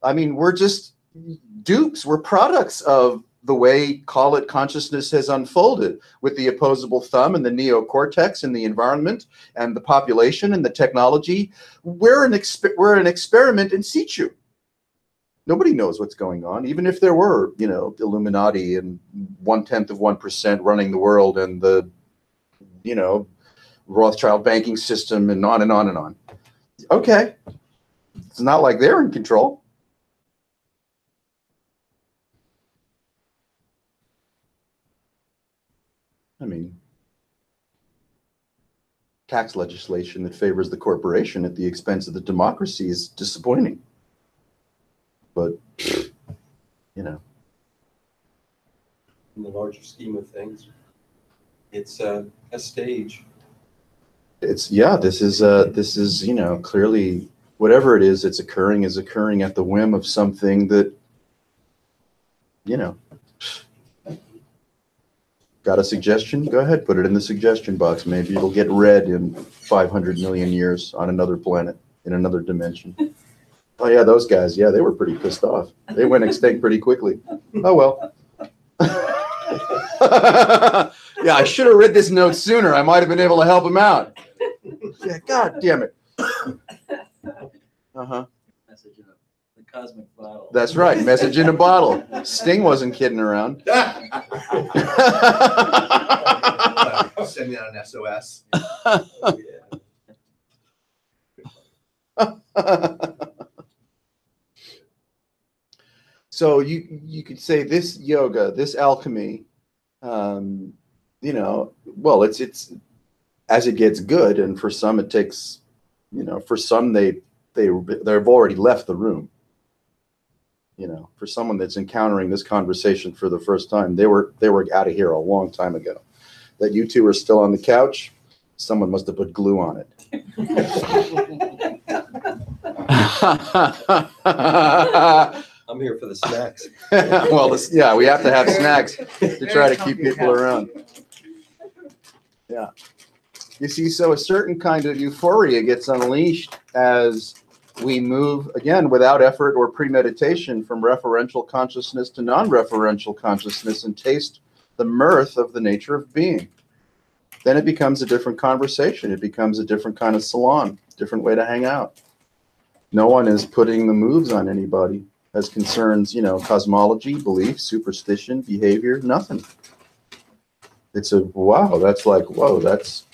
I mean, we're just dupes. We're products of the way, call it, consciousness has unfolded with the opposable thumb and the neocortex and the environment and the population and the technology. We're an experiment in situ. Nobody knows what's going on, even if there were, you know, Illuminati and 0.1% running the world and the, you know, Rothschild banking system and on and on and on. Okay. It's not like they're in control. I mean, tax legislation that favors the corporation at the expense of the democracy is disappointing. But, you know. In the larger scheme of things, it's a stage. It's, yeah, this is, you know, clearly whatever it is occurring at the whim of something that, you know. Got a suggestion? Go ahead, put it in the suggestion box. Maybe it'll get read in 500 million years on another planet, in another dimension. Oh yeah, those guys, yeah, they were pretty pissed off. They went extinct pretty quickly. Oh well. Yeah, I should have read this note sooner. I might have been able to help him out. Yeah, God damn it. Uh-huh. Message in the cosmic bottle. That's right, message in a bottle. Sting wasn't kidding around. Send out an SOS. Oh, yeah. So you could say this yoga, this alchemy, you know, well, it's as it gets good, and for some it takes, you know, for some they've already left the room. You know, for someone that's encountering this conversation for the first time, they were out of here a long time ago. That you two are still on the couch, someone must have put glue on it. I'm here for the snacks. Well, yeah, we have to have snacks to try to keep people around. Yeah. You see, so a certain kind of euphoria gets unleashed as we move, again, without effort or premeditation, from referential consciousness to non-referential consciousness and taste the mirth of the nature of being. Then it becomes a different conversation. It becomes a different kind of salon, different way to hang out. No one is putting the moves on anybody as concerns, you know, cosmology, belief, superstition, behavior, nothing. It's a, wow, that's like, whoa, that's,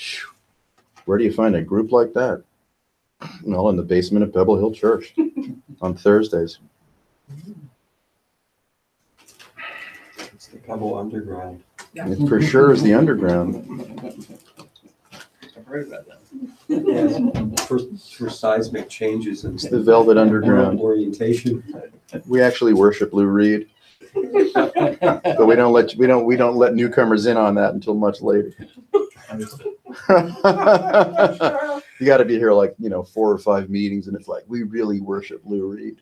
where do you find a group like that? Well, in the basement of Pebble Hill Church on Thursdays. It's the Pebble Underground. It for sure is the underground. I've heard about that. Yeah, for seismic changes and It's the Velvet Underground. orientation. We actually worship Lou Reed, but we don't let newcomers in on that until much later. You got to be here like, you know, 4 or 5 meetings, and it's like, we really worship Lou Reed.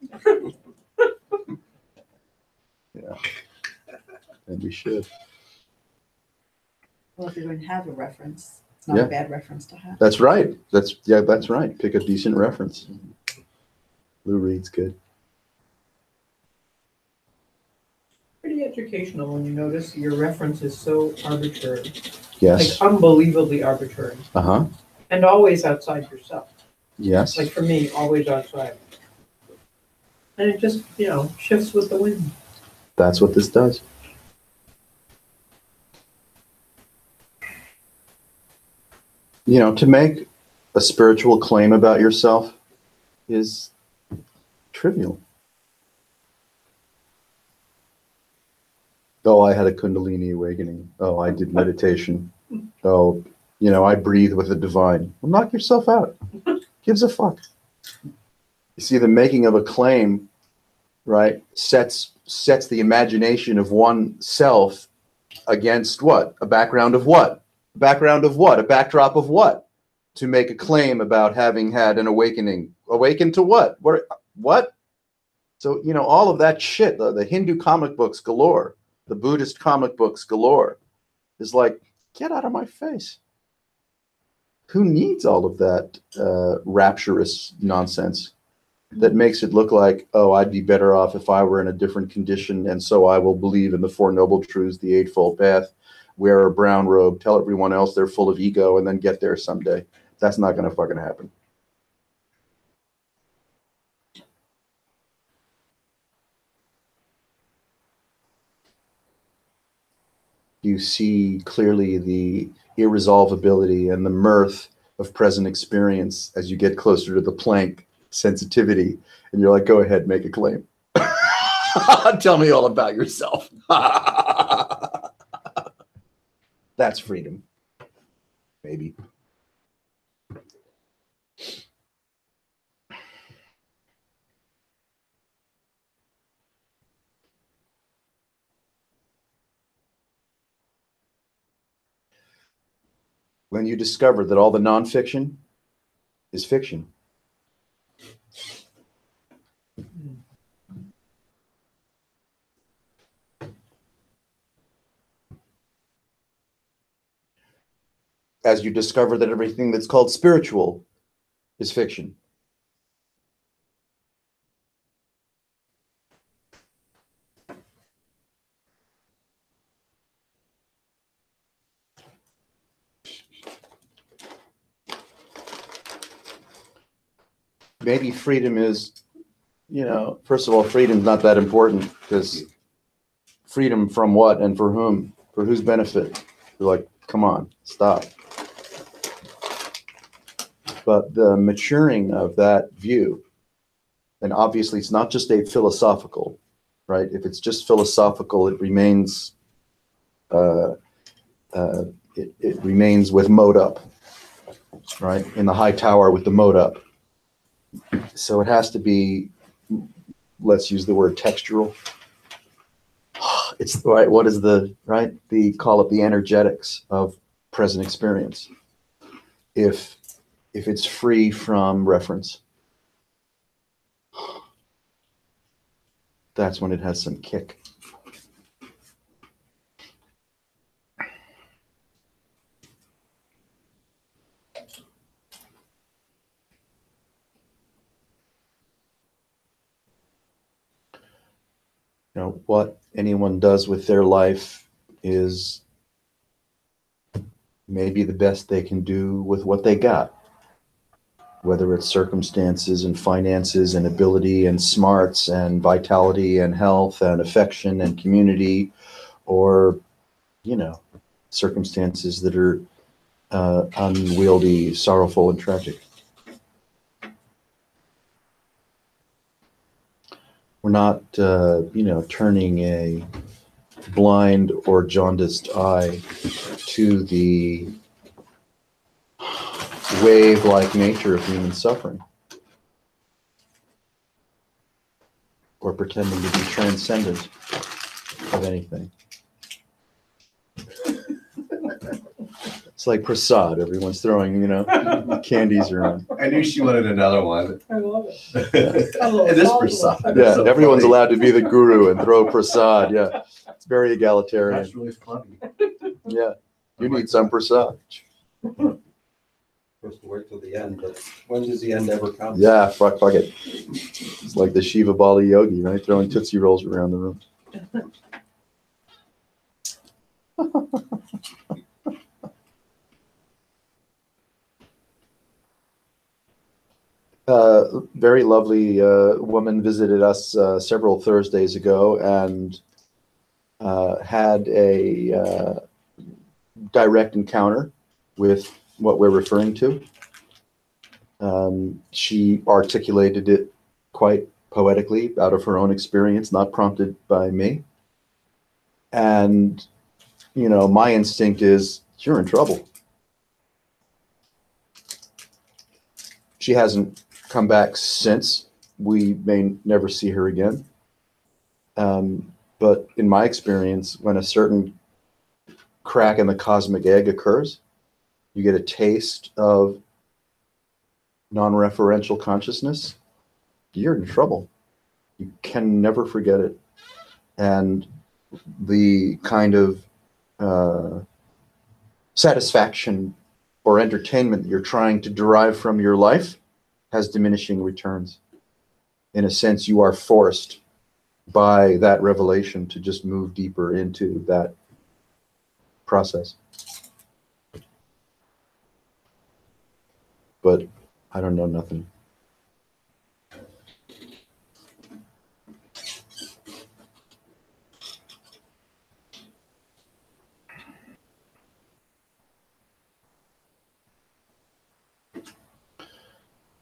Yeah, and we should. Well, if you're going to have a reference, it's not Yeah. a bad reference to have. That's right. That's right. Pick a decent reference. Lou Reed's good. Pretty educational when you notice your reference is so arbitrary, like Yes. unbelievably arbitrary, Uh-huh. and always outside yourself. Yes. Like for me, always outside. And it just, you know, shifts with the wind. That's what this does. You know, to make a spiritual claim about yourself is trivial. Oh, I had a Kundalini awakening. Oh, I did meditation. Oh, you know, I breathe with the divine. Well, knock yourself out. Gives a fuck. You see, the making of a claim, right, sets the imagination of oneself against what? A background of what? A background of what? A backdrop of what? To make a claim about having had an awakening. Awakened to what? What? So, you know, all of that shit, the Hindu comic books galore, the Buddhist comic books galore, is like, get out of my face. who needs all of that rapturous nonsense that makes it look like, oh, I'd be better off if I were in a different condition, and so I will believe in the Four Noble Truths, the Eightfold Path, wear a brown robe, tell everyone else they're full of ego, and then get there someday. That's not going to fucking happen. You see clearly the irresolvability and the mirth of present experience as you get closer to the Planck sensitivity, and you're like, go ahead, make a claim. Tell me all about yourself. That's freedom. Maybe. When you discover that all the nonfiction is fiction. As you discover that everything that's called spiritual is fiction. Maybe freedom is, first of all, freedom's not that important, because freedom from what and for whom? For whose benefit? You're like, come on, stop. But the maturing of that view, and obviously it's not just a philosophical, right? If it's just philosophical, it remains it remains with mode up, right? In the high tower with the mode up. So it has to be, let's use the word textural. It's right. What is call it the energetics of present experience. If it's free from reference, that's when it has some kick. What anyone does with their life is maybe the best they can do with what they got. Whether it's circumstances and finances and ability and smarts and vitality and health and affection and community, or, circumstances that are unwieldy, sorrowful, and tragic. We're not, turning a blind or jaundiced eye to the wave-like nature of human suffering, or pretending to be transcendent of anything. It's like prasad. Everyone's throwing, candies around. I knew she wanted another one. I love it. It is prasad. Yeah, So everyone's funny. allowed to be the guru and throw prasad. Yeah, it's very egalitarian. That's really funny. Yeah, you need some prasad. Supposed to wait till the end, but when does the end ever come? Yeah, fuck it. It's like the Shiva Bali yogi, right? Throwing Tootsie Rolls around the room. Very lovely woman visited us several Thursdays ago and had a direct encounter with what we're referring to. She articulated it quite poetically out of her own experience, not prompted by me. And, my instinct is, you're in trouble. She hasn't come back since. We may never see her again. But in my experience, when a certain crack in the cosmic egg occurs, you get a taste of non-referential consciousness, you're in trouble. You can never forget it. And the kind of satisfaction or entertainment that you're trying to derive from your life has diminishing returns. In a sense, you are forced by that revelation to just move deeper into that process. But I don't know nothing.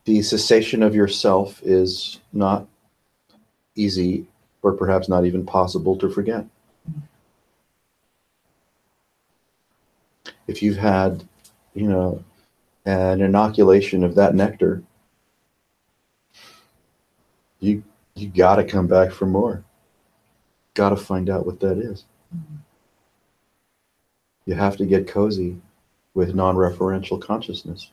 The cessation of yourself is not easy, or perhaps not even possible to forget. If you've had, an inoculation of that nectar, you got to come back for more. Got to find out what that is. You have to get cozy with non-referential consciousness.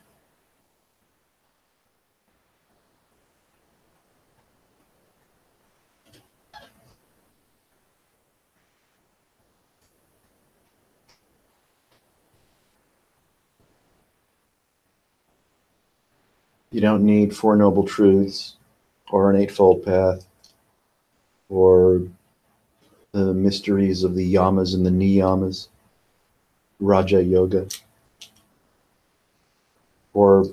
You don't need Four Noble Truths or an Eightfold Path or the mysteries of the yamas and the niyamas, Raja Yoga, or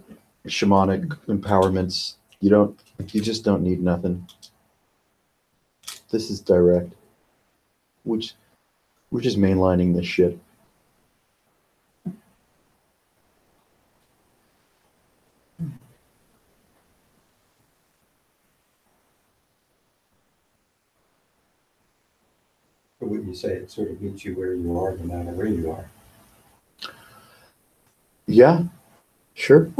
shamanic empowerments. You just don't need nothing. This is direct. We're just mainlining this shit. But wouldn't you say it sort of meets you where you are, no matter where you are? Yeah, sure.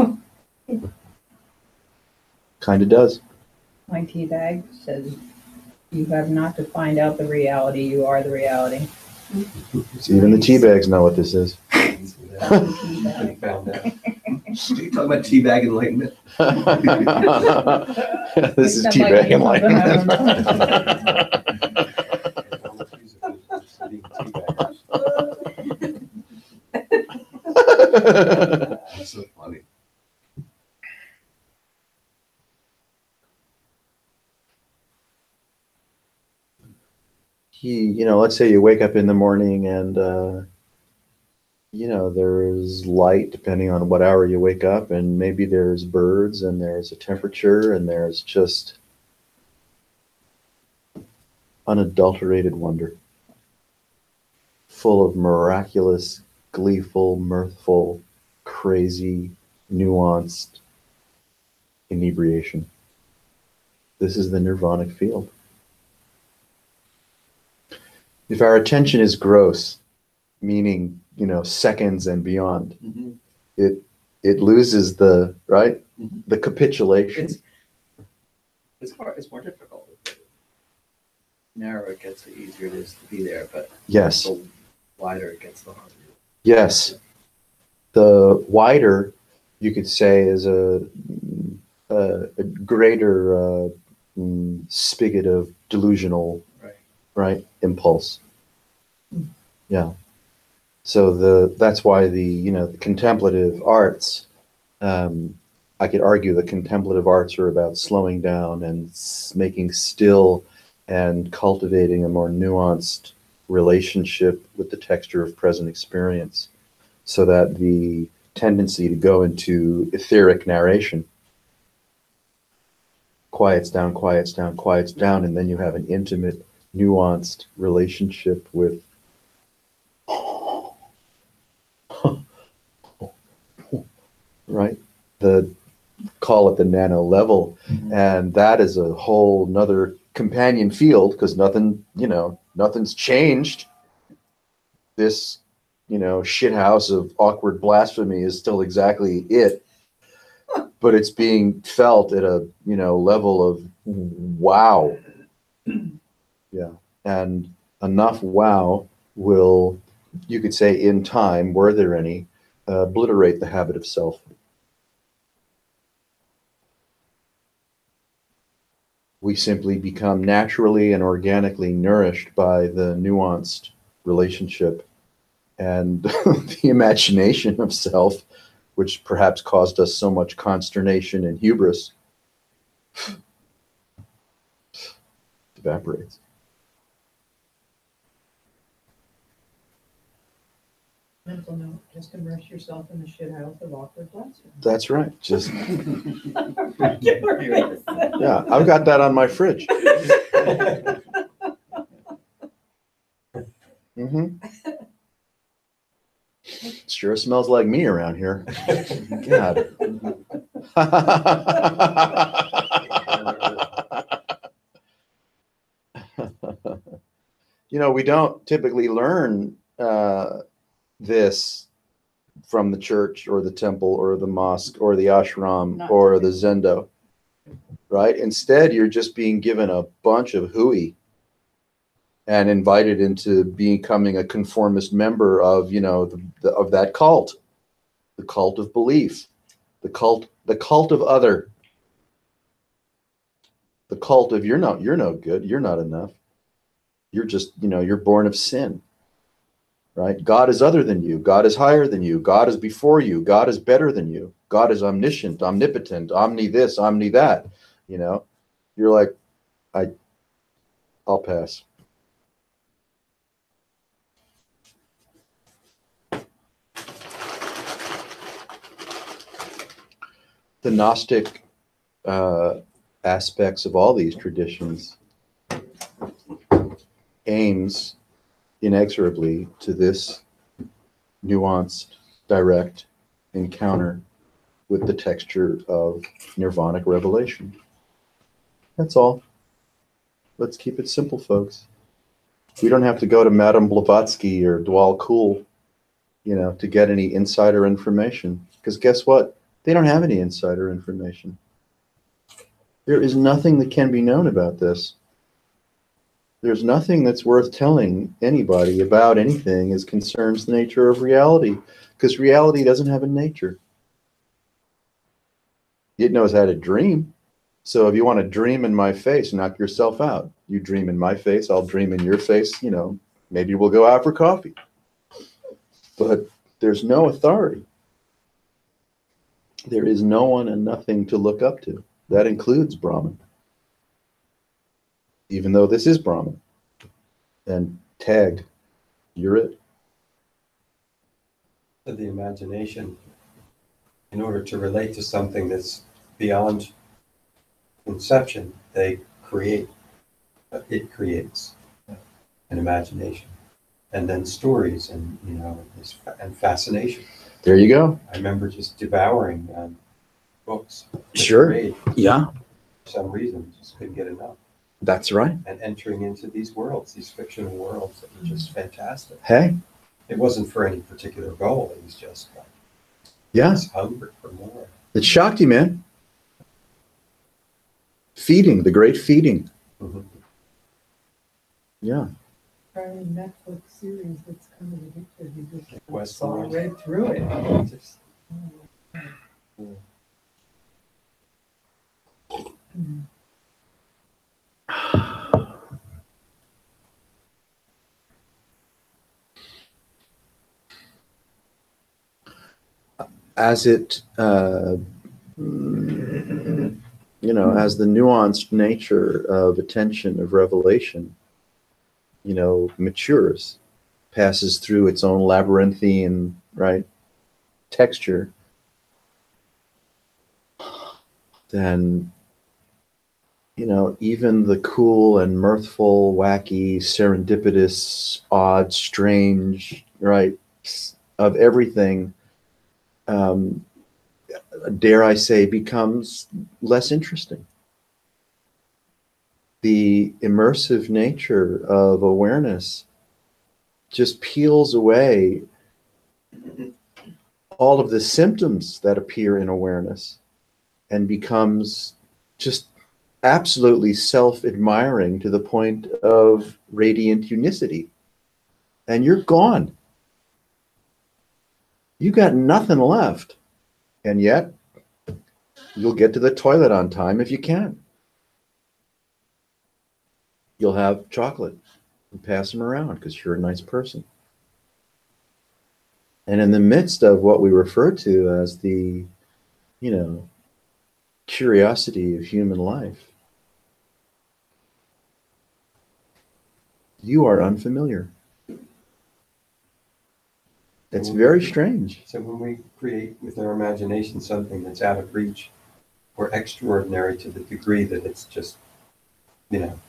Kind of does. My tea bag says, you have not to find out the reality, you are the reality. So even the tea bags know what this is. Been found out. You talk about teabag enlightenment? This is Sounds tea like bag I don't know. enlightenment. That's so funny. Let's say you wake up in the morning and, there's light depending on what hour you wake up, and maybe there's birds and there's a temperature and there's just unadulterated wonder, full of miraculous, gleeful, mirthful, crazy, nuanced inebriation. This is the nirvanic field. If our attention is gross, meaning, seconds and beyond, Mhm. it loses the, right? Mhm. The capitulation. It's hard. It's more difficult. The narrower it gets, the easier it is to be there. But Yes. the wider it gets, the harder. Yes. The wider, you could say, is a greater spigot of delusional, right, impulse. Yeah. So that's why the contemplative arts, I could argue the contemplative arts are about slowing down and making still and cultivating a more nuanced relationship with the texture of present experience, so that the tendency to go into etheric narration quiets down, and then you have an intimate, nuanced relationship with right? Call it the nano level. Mhm. And that is a whole nother companion field, because nothing's changed. This, shithouse of awkward blasphemy is still exactly it, but it's being felt at a, level of wow. Yeah. And enough wow will, you could say, in time, were there any, obliterate the habit of self. We simply become naturally and organically nourished by the nuanced relationship and the imagination of self which perhaps caused us so much consternation and hubris, evaporates. Mental note, just immerse yourself in the shit house of awkward classroom. That's right. Just, Regular yeah, I've got that on my fridge. hmm Sure smells like me around here. God. We don't typically learn this from the church or the temple or the mosque or the ashram Not or the zendo, right? Instead, you're just being given a bunch of hooey and invited into becoming a conformist member of, of that cult, the cult of belief, the cult of other, the cult of you're no good, you're not enough. You're just, you're born of sin, right? God is other than you. God is higher than you. God is before you. God is better than you. God is omniscient, omnipotent, omni this, omni that. You're like, I'll pass. The Gnostic aspects of all these traditions aims inexorably to this nuanced, direct encounter with the texture of nirvanic revelation. That's all. Let's keep it simple, folks. We don't have to go to Madame Blavatsky or Dwal Kul, to get any insider information. Because guess what? They don't have any insider information. There is nothing that can be known about this. There's nothing that's worth telling anybody about anything as concerns the nature of reality, because reality doesn't have a nature. It knows how to dream. So if you want to dream in my face, knock yourself out. You dream in my face, I'll dream in your face, maybe we'll go out for coffee. But there's no authority. There is no one and nothing to look up to. That includes Brahman. Even though this is Brahman. And tagged, you're it. To the imagination, in order to relate to something that's beyond conception, it creates an imagination. And then stories and, and fascination. There you go. I remember just devouring books. Sure. Read. Yeah, For some reason, just couldn't get enough. that's right. And entering into these worlds, these fictional worlds that were just fantastic. Hey, It wasn't for any particular goal. It was just like, yeah, just hungry for more. it shocked you, man. Feeding, the great feeding. Mhm. Yeah. Try a Netflix series that's kind of addictive. You just West saw Side. right through it. Just- As it, as the nuanced nature of attention, of revelation, matures, passes through its own labyrinthine, right, texture, then, even the cool and mirthful, wacky, serendipitous, odd, strange, right, of everything, dare I say, becomes less interesting. The immersive nature of awareness just peels away all of the symptoms that appear in awareness and becomes just absolutely self-admiring to the point of radiant unicity. And you're gone. You got nothing left. And yet, you'll get to the toilet on time if you can. You'll have chocolate and pass them around because you're a nice person. And in the midst of what we refer to as the, you know, curiosity of human life, you are unfamiliar. It's very strange. So when we create with our imagination something that's out of reach or extraordinary to the degree that it's just, you know,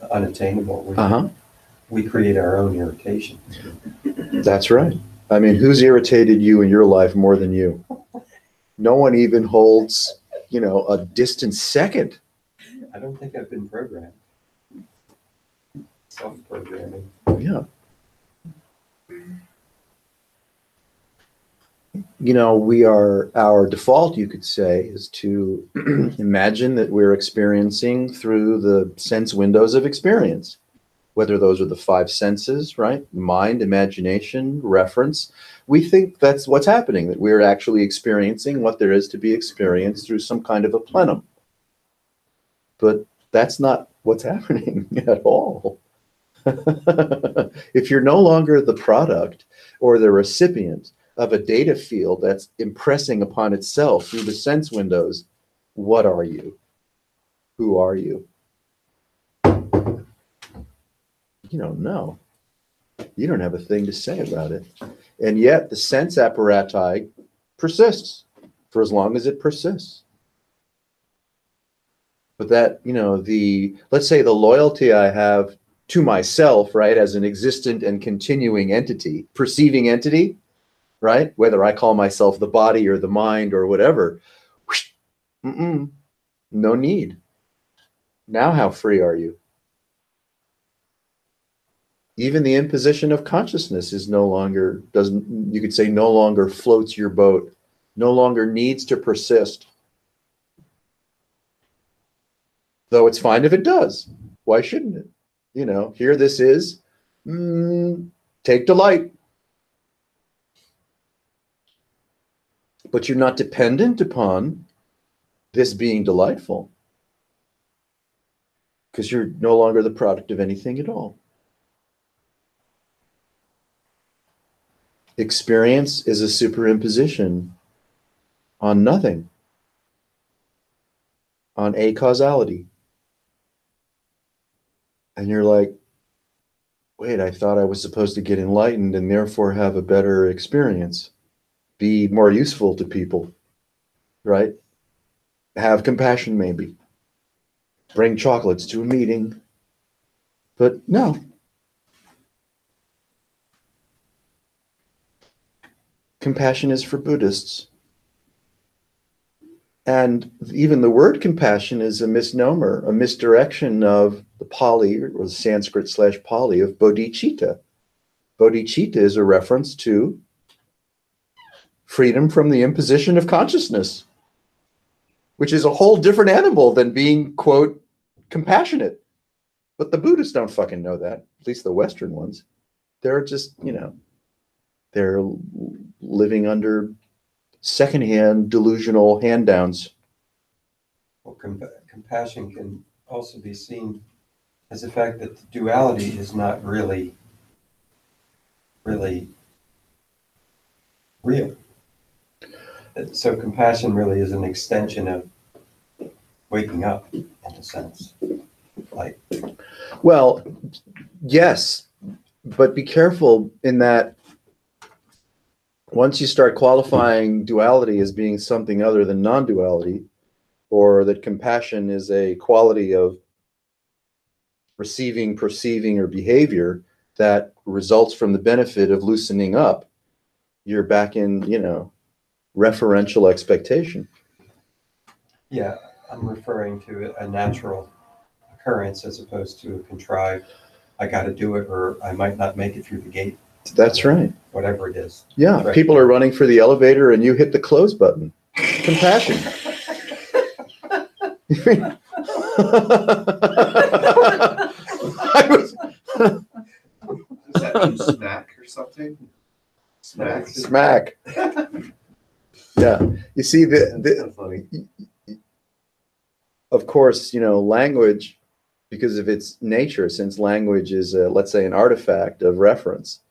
unattainable, we create our own irritation. That's right. I mean, who's irritated you in your life more than you? No one even holds, you know, a distant second. I don't think I've been programmed. Self-programming. Yeah. You know, our default, you could say, is to imagine that we're experiencing through the sense windows of experience, whether those are the five senses, right? Mind, imagination, reference. We think that's what's happening, that we're actually experiencing what there is to be experienced through some kind of a plenum. But that's not what's happening at all. If you're no longer the product or the recipient of a data field that's impressing upon itself through the sense windows, what are you? Who are you? You don't know. You don't have a thing to say about it. And yet the sense apparatus persists for as long as it persists. But that, you know, let's say the loyalty I have to myself, right, as an existent and continuing entity, perceiving entity, right? Whether I call myself the body or the mind or whatever, no need. Now how free are you? Even the imposition of consciousness is no longer, you could say, no longer floats your boat, no longer needs to persist. Though it's fine if it does. Why shouldn't it? You know, here this is, take delight. But you're not dependent upon this being delightful, because you're no longer the product of anything at all. Experience is a superimposition on nothing, on a causality. And you're like, wait, I thought I was supposed to get enlightened and therefore have a better experience, be more useful to people, right? Have compassion maybe, bring chocolates to a meeting. But no. Compassion is for Buddhists. And even the word compassion is a misnomer, a misdirection of the Pali or the Sanskrit/Pali of bodhicitta. Bodhicitta is a reference to freedom from the imposition of consciousness, which is a whole different animal than being, quote, compassionate. But the Buddhists don't fucking know that, at least the Western ones. They're just, you know, they're living under secondhand delusional hand-downs. Well, compassion can also be seen as the fact that the duality is not really real. So compassion really is an extension of waking up, in a sense. Like, well, yes, but be careful in that once you start qualifying duality as being something other than non-duality, or that compassion is a quality of receiving, perceiving, or behavior that results from the benefit of loosening up, you're back in, you know, referential expectation. yeah, I'm referring to a natural occurrence as opposed to a contrived, I got to do it or I might not make it through the gate. That's right. Whatever it is. Yeah, Right. People are running for the elevator and you hit the close button. Compassion. I was, Does that mean smack or something? Smack. smack. Yeah, you see, That's funny. of course, you know, language, because of its nature, since language is, let's say, an artifact of reference,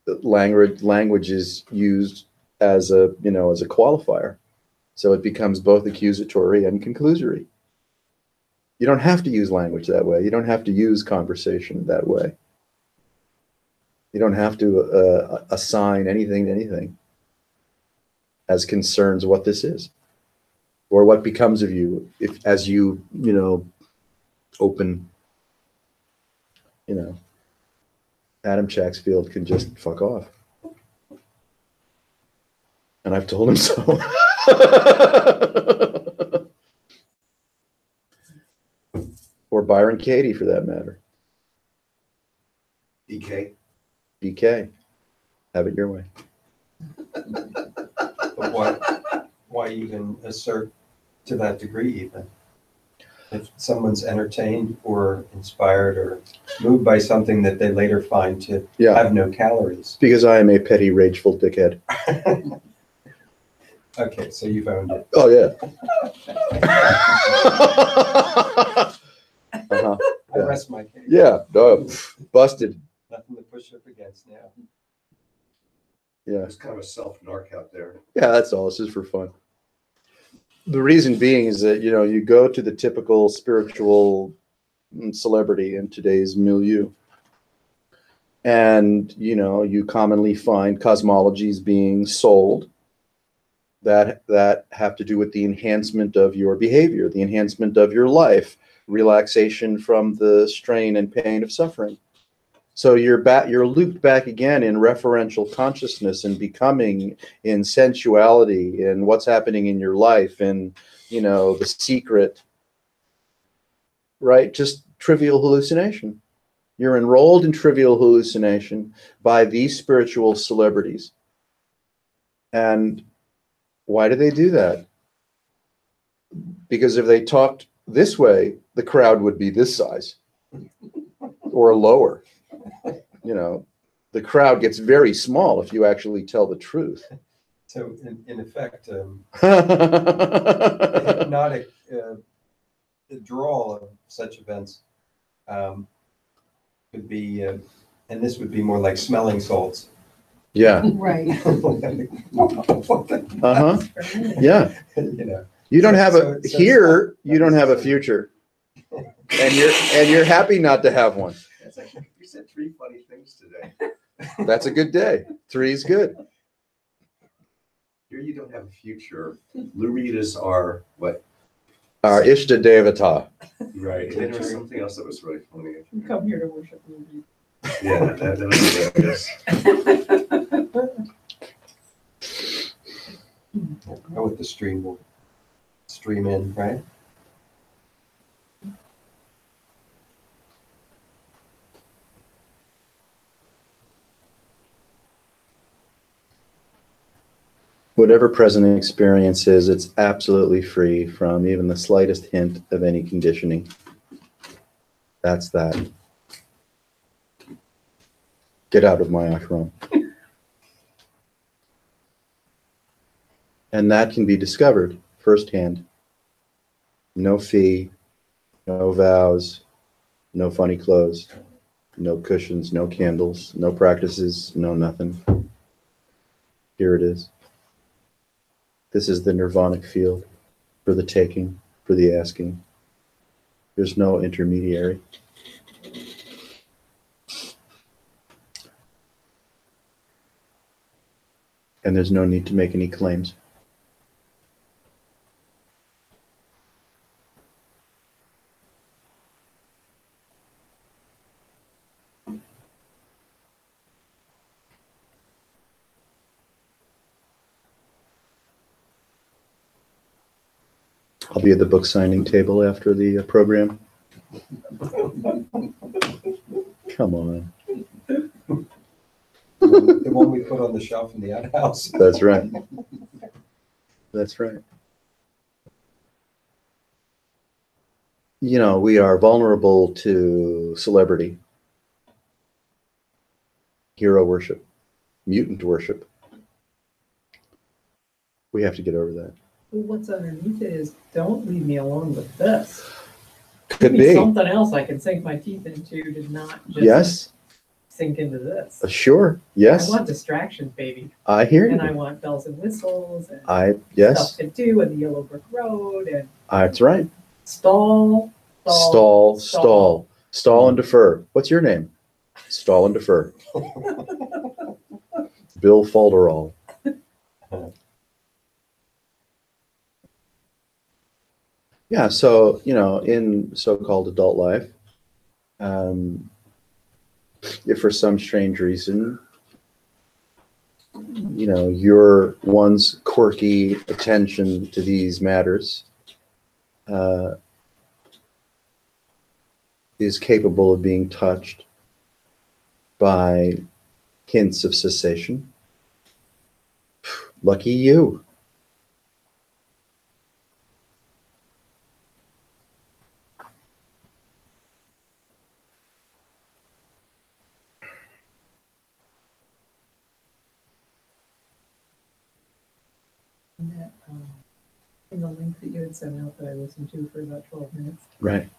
language is used as a, as a qualifier. So it becomes both accusatory and conclusory. You don't have to use language that way. You don't have to use conversation that way. You don't have to assign anything to anything as concerns what this is or what becomes of you as you open, Adam Chacksfield can just fuck off. And I've told him so. Or Byron Katie, for that matter. DK. BK. Have it your way. But why even assert to that degree even? If someone's entertained or inspired or moved by something that they later find to Yeah, have no calories. because I am a petty, rageful dickhead. Okay, so you've owned it. Oh, yeah. Uh-huh. I rest my case. Yeah, busted. Nothing to push up against now. Yeah. There's kind of a self-narc out there. Yeah, that's all. It's just for fun. The reason being is that, you go to the typical spiritual celebrity in today's milieu. And, you commonly find cosmologies being sold that have to do with the enhancement of your behavior, the enhancement of your life, relaxation from the strain and pain of suffering. So you're looped back again in referential consciousness and becoming in sensuality and what's happening in your life and, the secret, right? Just trivial hallucination. You're enrolled in trivial hallucination by these spiritual celebrities. And why do they do that? Because if they talked this way, the crowd would be this size or lower. The crowd gets very small if you actually tell the truth. So in effect, the hypnotic drawl of such events could be, and this would be more like smelling salts. Yeah. Right. Uh-huh. Yeah. You don't have So here, it's not you don't have a future. And you're happy not to have one. It's like, you said 3 funny things today. That's a good day. 3 is good. Here you don't have a future. Luritas are what? Our Ishta Devata. Right. And then there was something else that was really funny. You come here to worship Ruby. Yeah, that was hilarious. Go with the stream, will stream in, right? Whatever present experience is, it's absolutely free from even the slightest hint of any conditioning. That's that. Get out of my ashram. And that can be discovered firsthand. No fee, no vows, no funny clothes, no cushions, no candles, no practices, no nothing. Here it is. This is the nirvanic field for the taking, for the asking. There's no intermediary. And there's no need to make any claims. I'll be at the book signing table after the program. Come on. The one we put on the shelf in the outhouse. That's right. That's right. We are vulnerable to celebrity, hero worship, mutant worship. We have to get over that. Well, what's underneath it is, don't leave me alone with this. Could Give me be. something else I can sink my teeth into to not just Yes. sink into this. Sure. I Yes. want distractions, baby, I hear and I you. want bells and whistles and Yes. stuff to do and the Yellow Brick Road and That's right. stall, Stall and defer. What's your name? Stall and defer. Bill Falderall. Yeah, so, in so-called adult life, if for some strange reason, your one's quirky attention to these matters is capable of being touched by hints of cessation, lucky you. in that, in the link that you had sent out that I listened to for about 12 minutes. Right.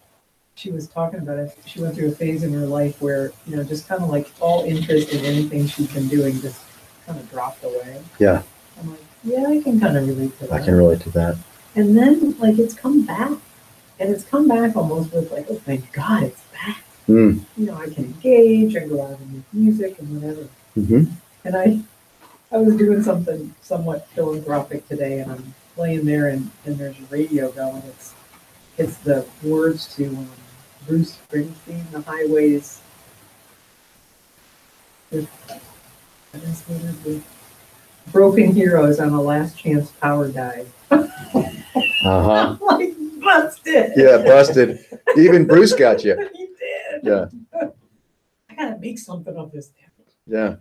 She was talking about it. She went through a phase in her life where, just kind of like all interest in anything she'd been doing just kind of dropped away. Yeah, I'm like, yeah, I can kind of relate to that. I can relate to that. And then like it's come back. And it's come back almost with like, oh thank God it's back. Mm. I can engage and go out and make music and whatever. Mm-hmm. And I was doing something somewhat philanthropic today and I'm laying there and there's a radio going. It's the words to Bruce Springsteen, The Highways. With Broken Heroes on a Last Chance Power Dive. Uh-huh. Like, busted. Yeah, busted. Even Bruce got you. He did. Yeah. I gotta make something of this. Yeah.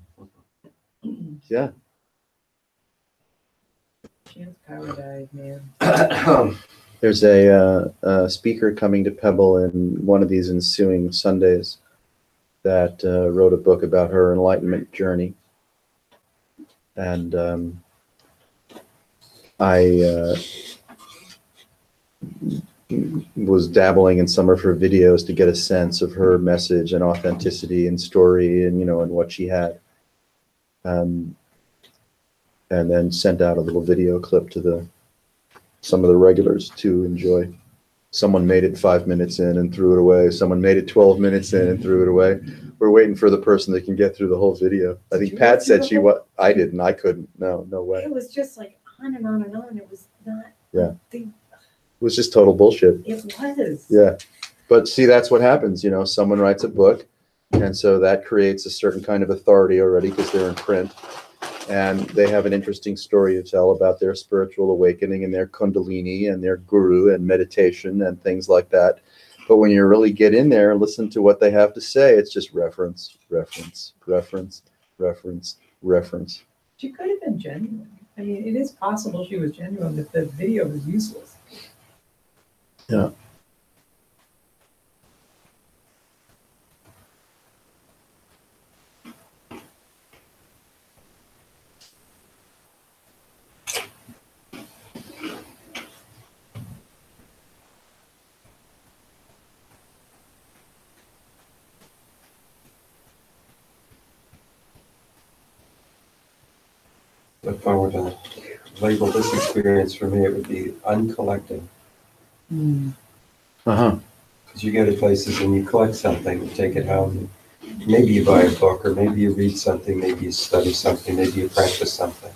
Yeah. Chance Power Dive, man. There's a speaker coming to Pebble in one of these ensuing Sundays that wrote a book about her enlightenment journey. And I was dabbling in some of her videos to get a sense of her message and authenticity and story and, and what she had. And then sent out a little video clip to some of the regulars to enjoy. Someone made it 5 minutes in and threw it away. Someone made it 12 minutes in and threw it away. We're waiting for the person that can get through the whole video. I think Pat said she what I didn't. I couldn't. No way. It was just like on and on and on. It was not. Yeah. It was just total bullshit. It was. Yeah. But see, that's what happens. Someone writes a book, and so that creates a certain kind of authority already because they're in print. And they have an interesting story to tell about their spiritual awakening and their kundalini and their guru and meditation and things like that. But when you really get in there and listen to what they have to say, it's just reference, reference, reference, reference, reference. She could have been genuine. I mean, it is possible she was genuine, but the video was useless. Yeah. If I were to label this experience for me, it would be uncollecting. Uh-huh. Because you go to places and you collect something, you take it home. Maybe you buy a book, or maybe you read something, maybe you study something, maybe you practice something.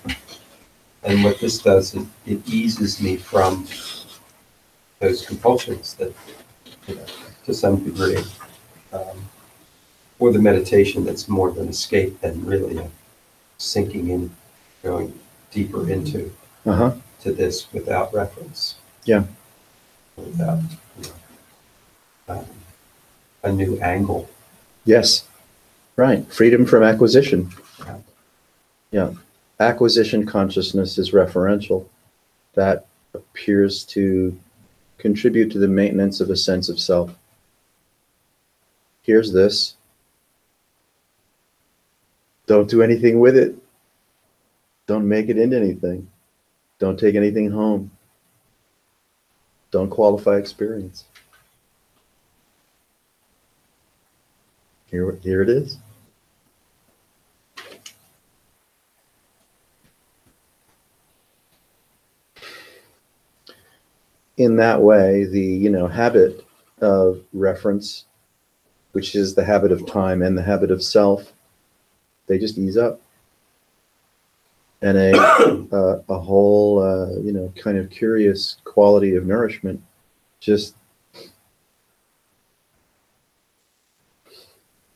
And what this does, it eases me from those compulsions that, to some degree, or the meditation that's more of an escape than really a sinking in, going deeper into Uh-huh. to this without reference. Yeah. Without a new angle. Yes. Right. Freedom from acquisition. Yeah. Acquisition consciousness is referential. That appears to contribute to the maintenance of a sense of self. Here's this. Don't do anything with it. Don't make it into anything. Don't take anything home. Don't qualify experience. Here it is. in that way, the, habit of reference, which is the habit of time and the habit of self, they just ease up. And a whole, kind of curious quality of nourishment just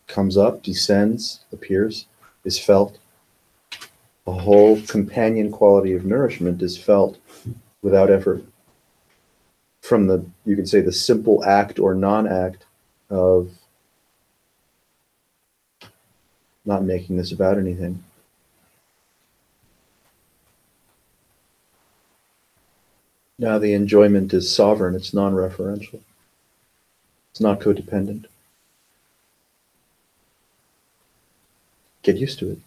comes up, descends, appears, is felt. A whole companion quality of nourishment is felt without effort. From the, you could say, the simple act or non-act of not making this about anything. Now the enjoyment is sovereign, it's non-referential. It's not codependent. Get used to it.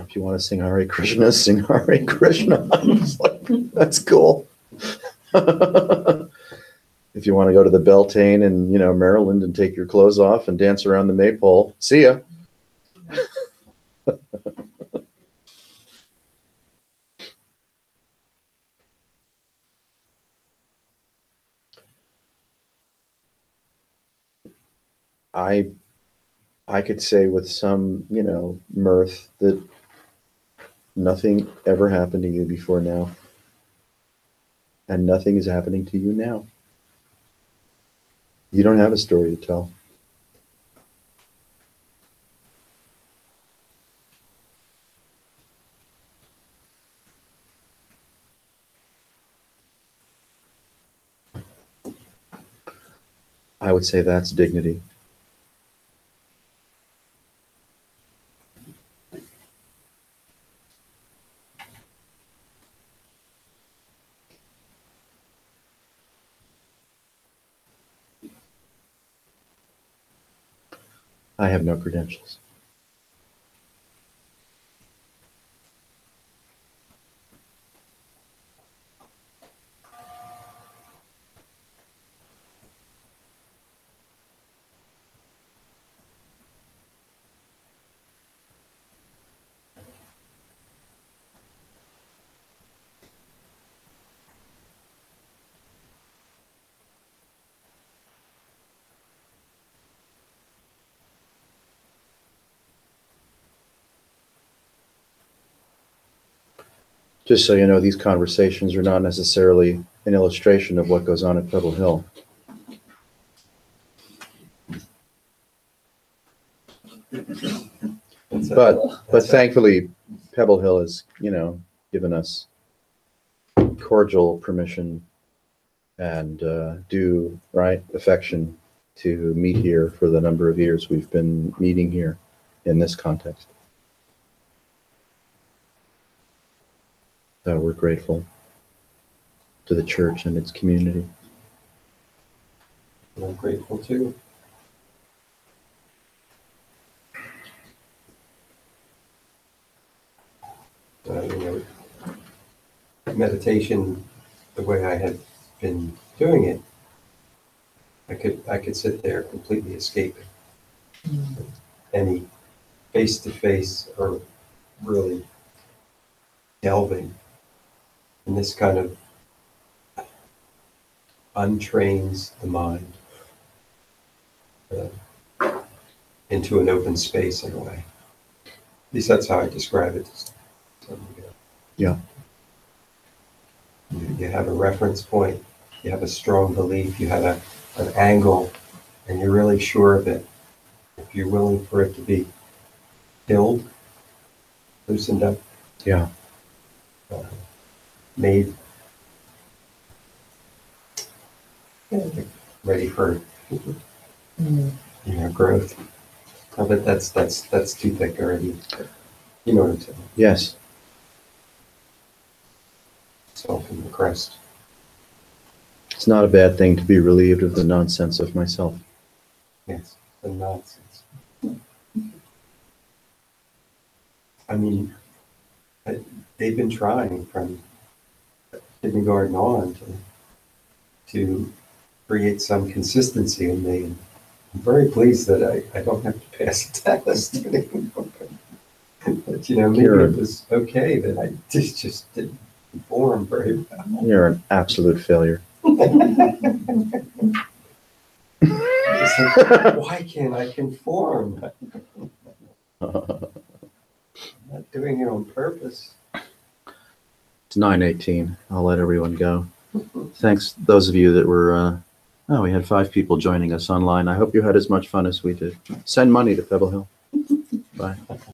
If you want to sing Hare Krishna, sing Hare Krishna. It's like, that's cool. If you want to go to the Beltane in, Maryland and take your clothes off and dance around the maypole, see ya. I could say with some, mirth that nothing ever happened to you before now. And nothing is happening to you now. You don't have a story to tell. I would say that's dignity. I have no credentials. Just so you know, these conversations are not necessarily an illustration of what goes on at Pebble Hill. But thankfully, Pebble Hill has, given us cordial permission and due affection to meet here for the number of years we've been meeting here in this context. So we're grateful to the church and its community. And I'm grateful too. Meditation, the way I had been doing it, I could sit there completely escaping any face-to-face or really delving in this kind of untrains the mind into an open space in a way. At least that's how I describe it. Yeah. You have a reference point, you have a strong belief, you have an angle, and you're really sure of it. If you're willing for it to be filled, loosened up, Yeah. Made ready for growth. But that's too thick already. You know what I'm saying? Yes. Self in the crest. It's not a bad thing to be relieved of the nonsense of myself. Yes. than nonsense. I mean, they've been trying from kindergarten on to create some consistency in me. And I'm very pleased that I don't have to pass a test anymore. But, you know, maybe Karen. it was okay that I just didn't perform very well. You're an absolute failure. It's like, why can't I conform? I'm not doing it on purpose. It's 9:18. I'll let everyone go. Thanks, those of you that were, we had 5 people joining us online. I hope you had as much fun as we did. Send money to Pebble Hill. Bye.